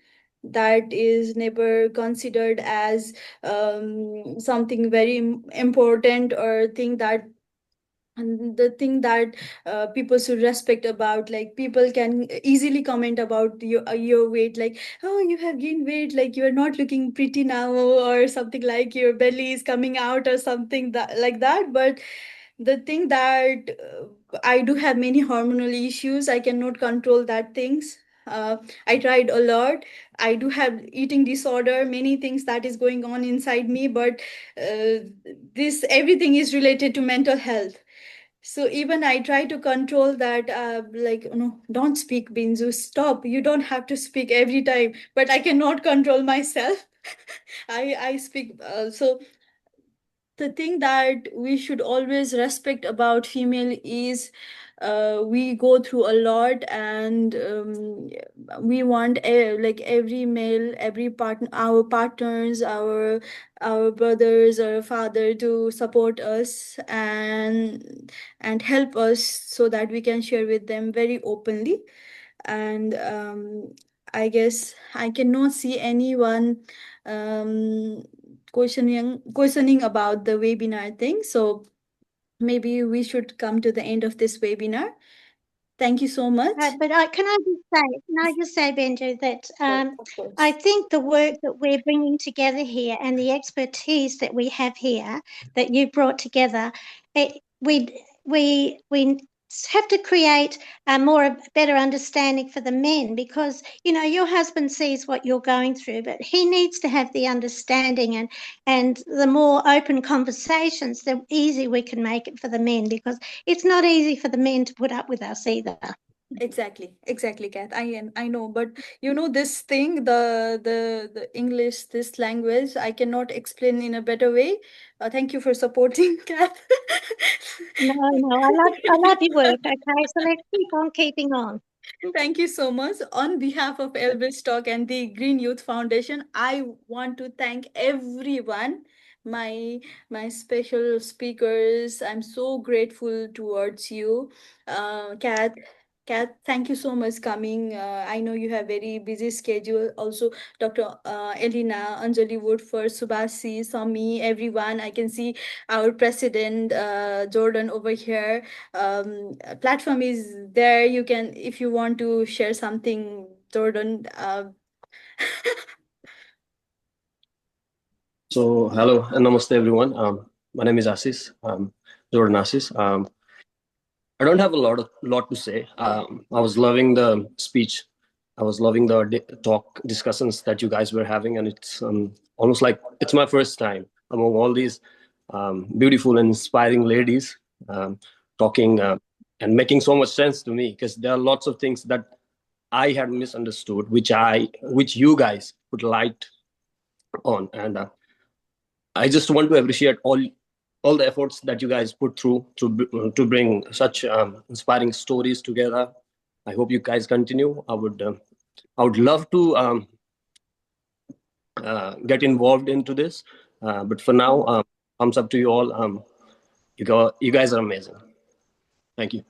That is never considered as something very important, or thing that, and the thing that people should respect about. Like, people can easily comment about your weight, like, oh, you have gained weight, like you are not looking pretty now, or something like your belly is coming out, or something that like that. But the thing that I do have many hormonal issues. I cannot control that things. I tried a lot. I do have eating disorder, many things that is going on inside me, but this everything is related to mental health. So even I try to control that, like, no, don't speak, Binzu, stop. You don't have to speak every time. But I cannot control myself. I speak. So the thing that we should always respect about female is we go through a lot, and we want like every male, every partner, our partners, our brothers or father to support us and help us, so that we can share with them very openly. And I guess I cannot see anyone um, questioning about the webinar thing. So maybe we should come to the end of this webinar. Thank you so much. But can I just say, Benju, that Of course. I think the work that we're bringing together here and the expertise that we have here that you brought together, we have to create a better understanding for the men, because your husband sees what you're going through, but he needs to have the understanding, and the more open conversations, the easier we can make it for the men, because it's not easy for the men to put up with us either. Exactly, Kath. I know, but this thing, the English, this language, I cannot explain in a better way. Thank you for supporting, Kath. No, I love your work. Okay, so let's keep on keeping on. Thank you so much. On behalf of ALBES Talk and the Green Youth Foundation, I want to thank everyone, my special speakers. I'm so grateful towards you, Kat. Kat, thank you so much coming. I know you have very busy schedule. Also, Dr. Elina, Anjali Woodford, Subhashi, Sami, everyone. I can see our president, Jordan, over here. Platform is there. You can, if you want to share something, Jordan. So hello and namaste everyone. My name is Asis, Jordan Asis. I don't have a lot to say. I was loving the speech I was loving the talk discussions that you guys were having, and it's almost like it's my first time among all these beautiful and inspiring ladies talking and making so much sense to me, because there are lots of things that I had misunderstood, which you guys put light on, and I just want to appreciate all the efforts that you guys put through to bring such inspiring stories together. I hope you guys continue. I would love to get involved into this, but for now, thumbs up to you all. You guys are amazing. Thank you.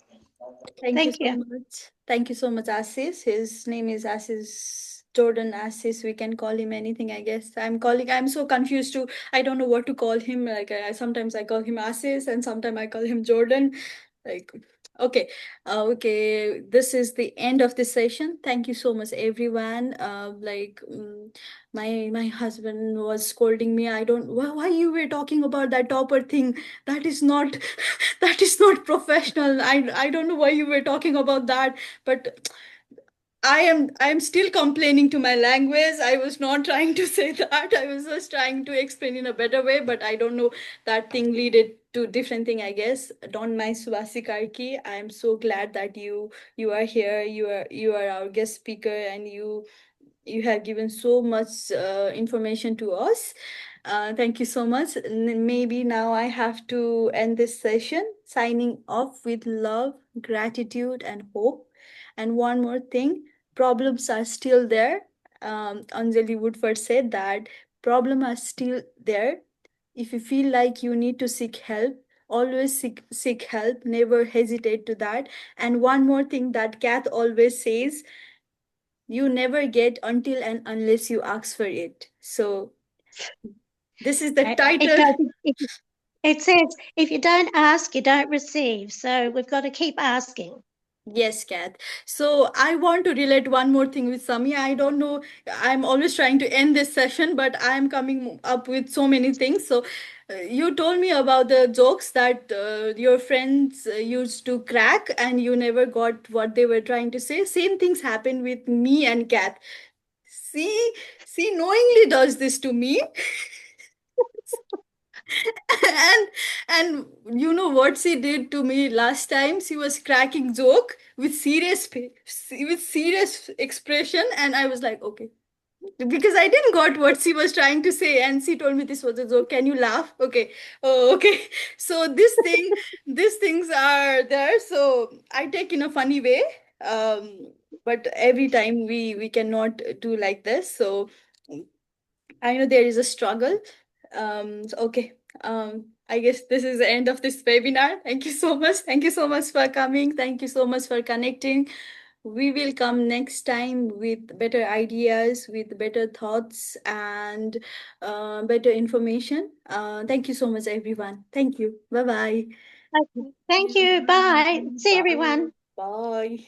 Thank you so much. Thank you so much, Assis. His name is Assis Jordan Assis. We can call him anything, I guess. I'm so confused too. I don't know what to call him. Like sometimes I call him Assis and sometimes I call him Jordan. Like, okay. Okay. This is the end of this session. Thank you so much, everyone. My husband was scolding me. I don't why you were talking about that topper thing. That is not that is not professional. I don't know why you were talking about that, but I am still complaining to my language. I was not trying to say that. I was just trying to explain in a better way, but I don't know, that thing leaded to different thing, I guess. Don't mind Subhashi Karki. I am so glad that you are here. You are our guest speaker, and you have given so much information to us. Thank you so much. Maybe now I have to end this session, signing off with love, gratitude, and hope. And one more thing, problems are still there. Anjali Woodford said that problems are still there. If you feel like you need to seek help, always seek help. Never hesitate to that. And one more thing that Kath always says, you never get until and unless you ask for it. So this is the title. It says, if you don't ask, you don't receive. So we've got to keep asking. Yes, Kath. So I want to relate one more thing with Sami. I don't know, I'm always trying to end this session, but I'm coming up with so many things. So you told me about the jokes that your friends used to crack and you never got what they were trying to say. Same things happen with me and Kath. See, knowingly does this to me. and you know what she did to me last time? She was cracking joke with serious expression, and I was like, okay, because I didn't got what she was trying to say, and she told me this was a joke. Can you laugh? Okay. Oh, okay. So these things are there. So I take in a funny way. But every time we cannot do like this. So I know there is a struggle. Okay. I guess this is the end of this webinar. Thank you so much. Thank you so much for coming. Thank you so much for connecting. We will come next time with better ideas, with better thoughts, and better information. Thank you so much, everyone. Thank you. Bye-bye. Okay. Thank you. Bye. See everyone. Bye.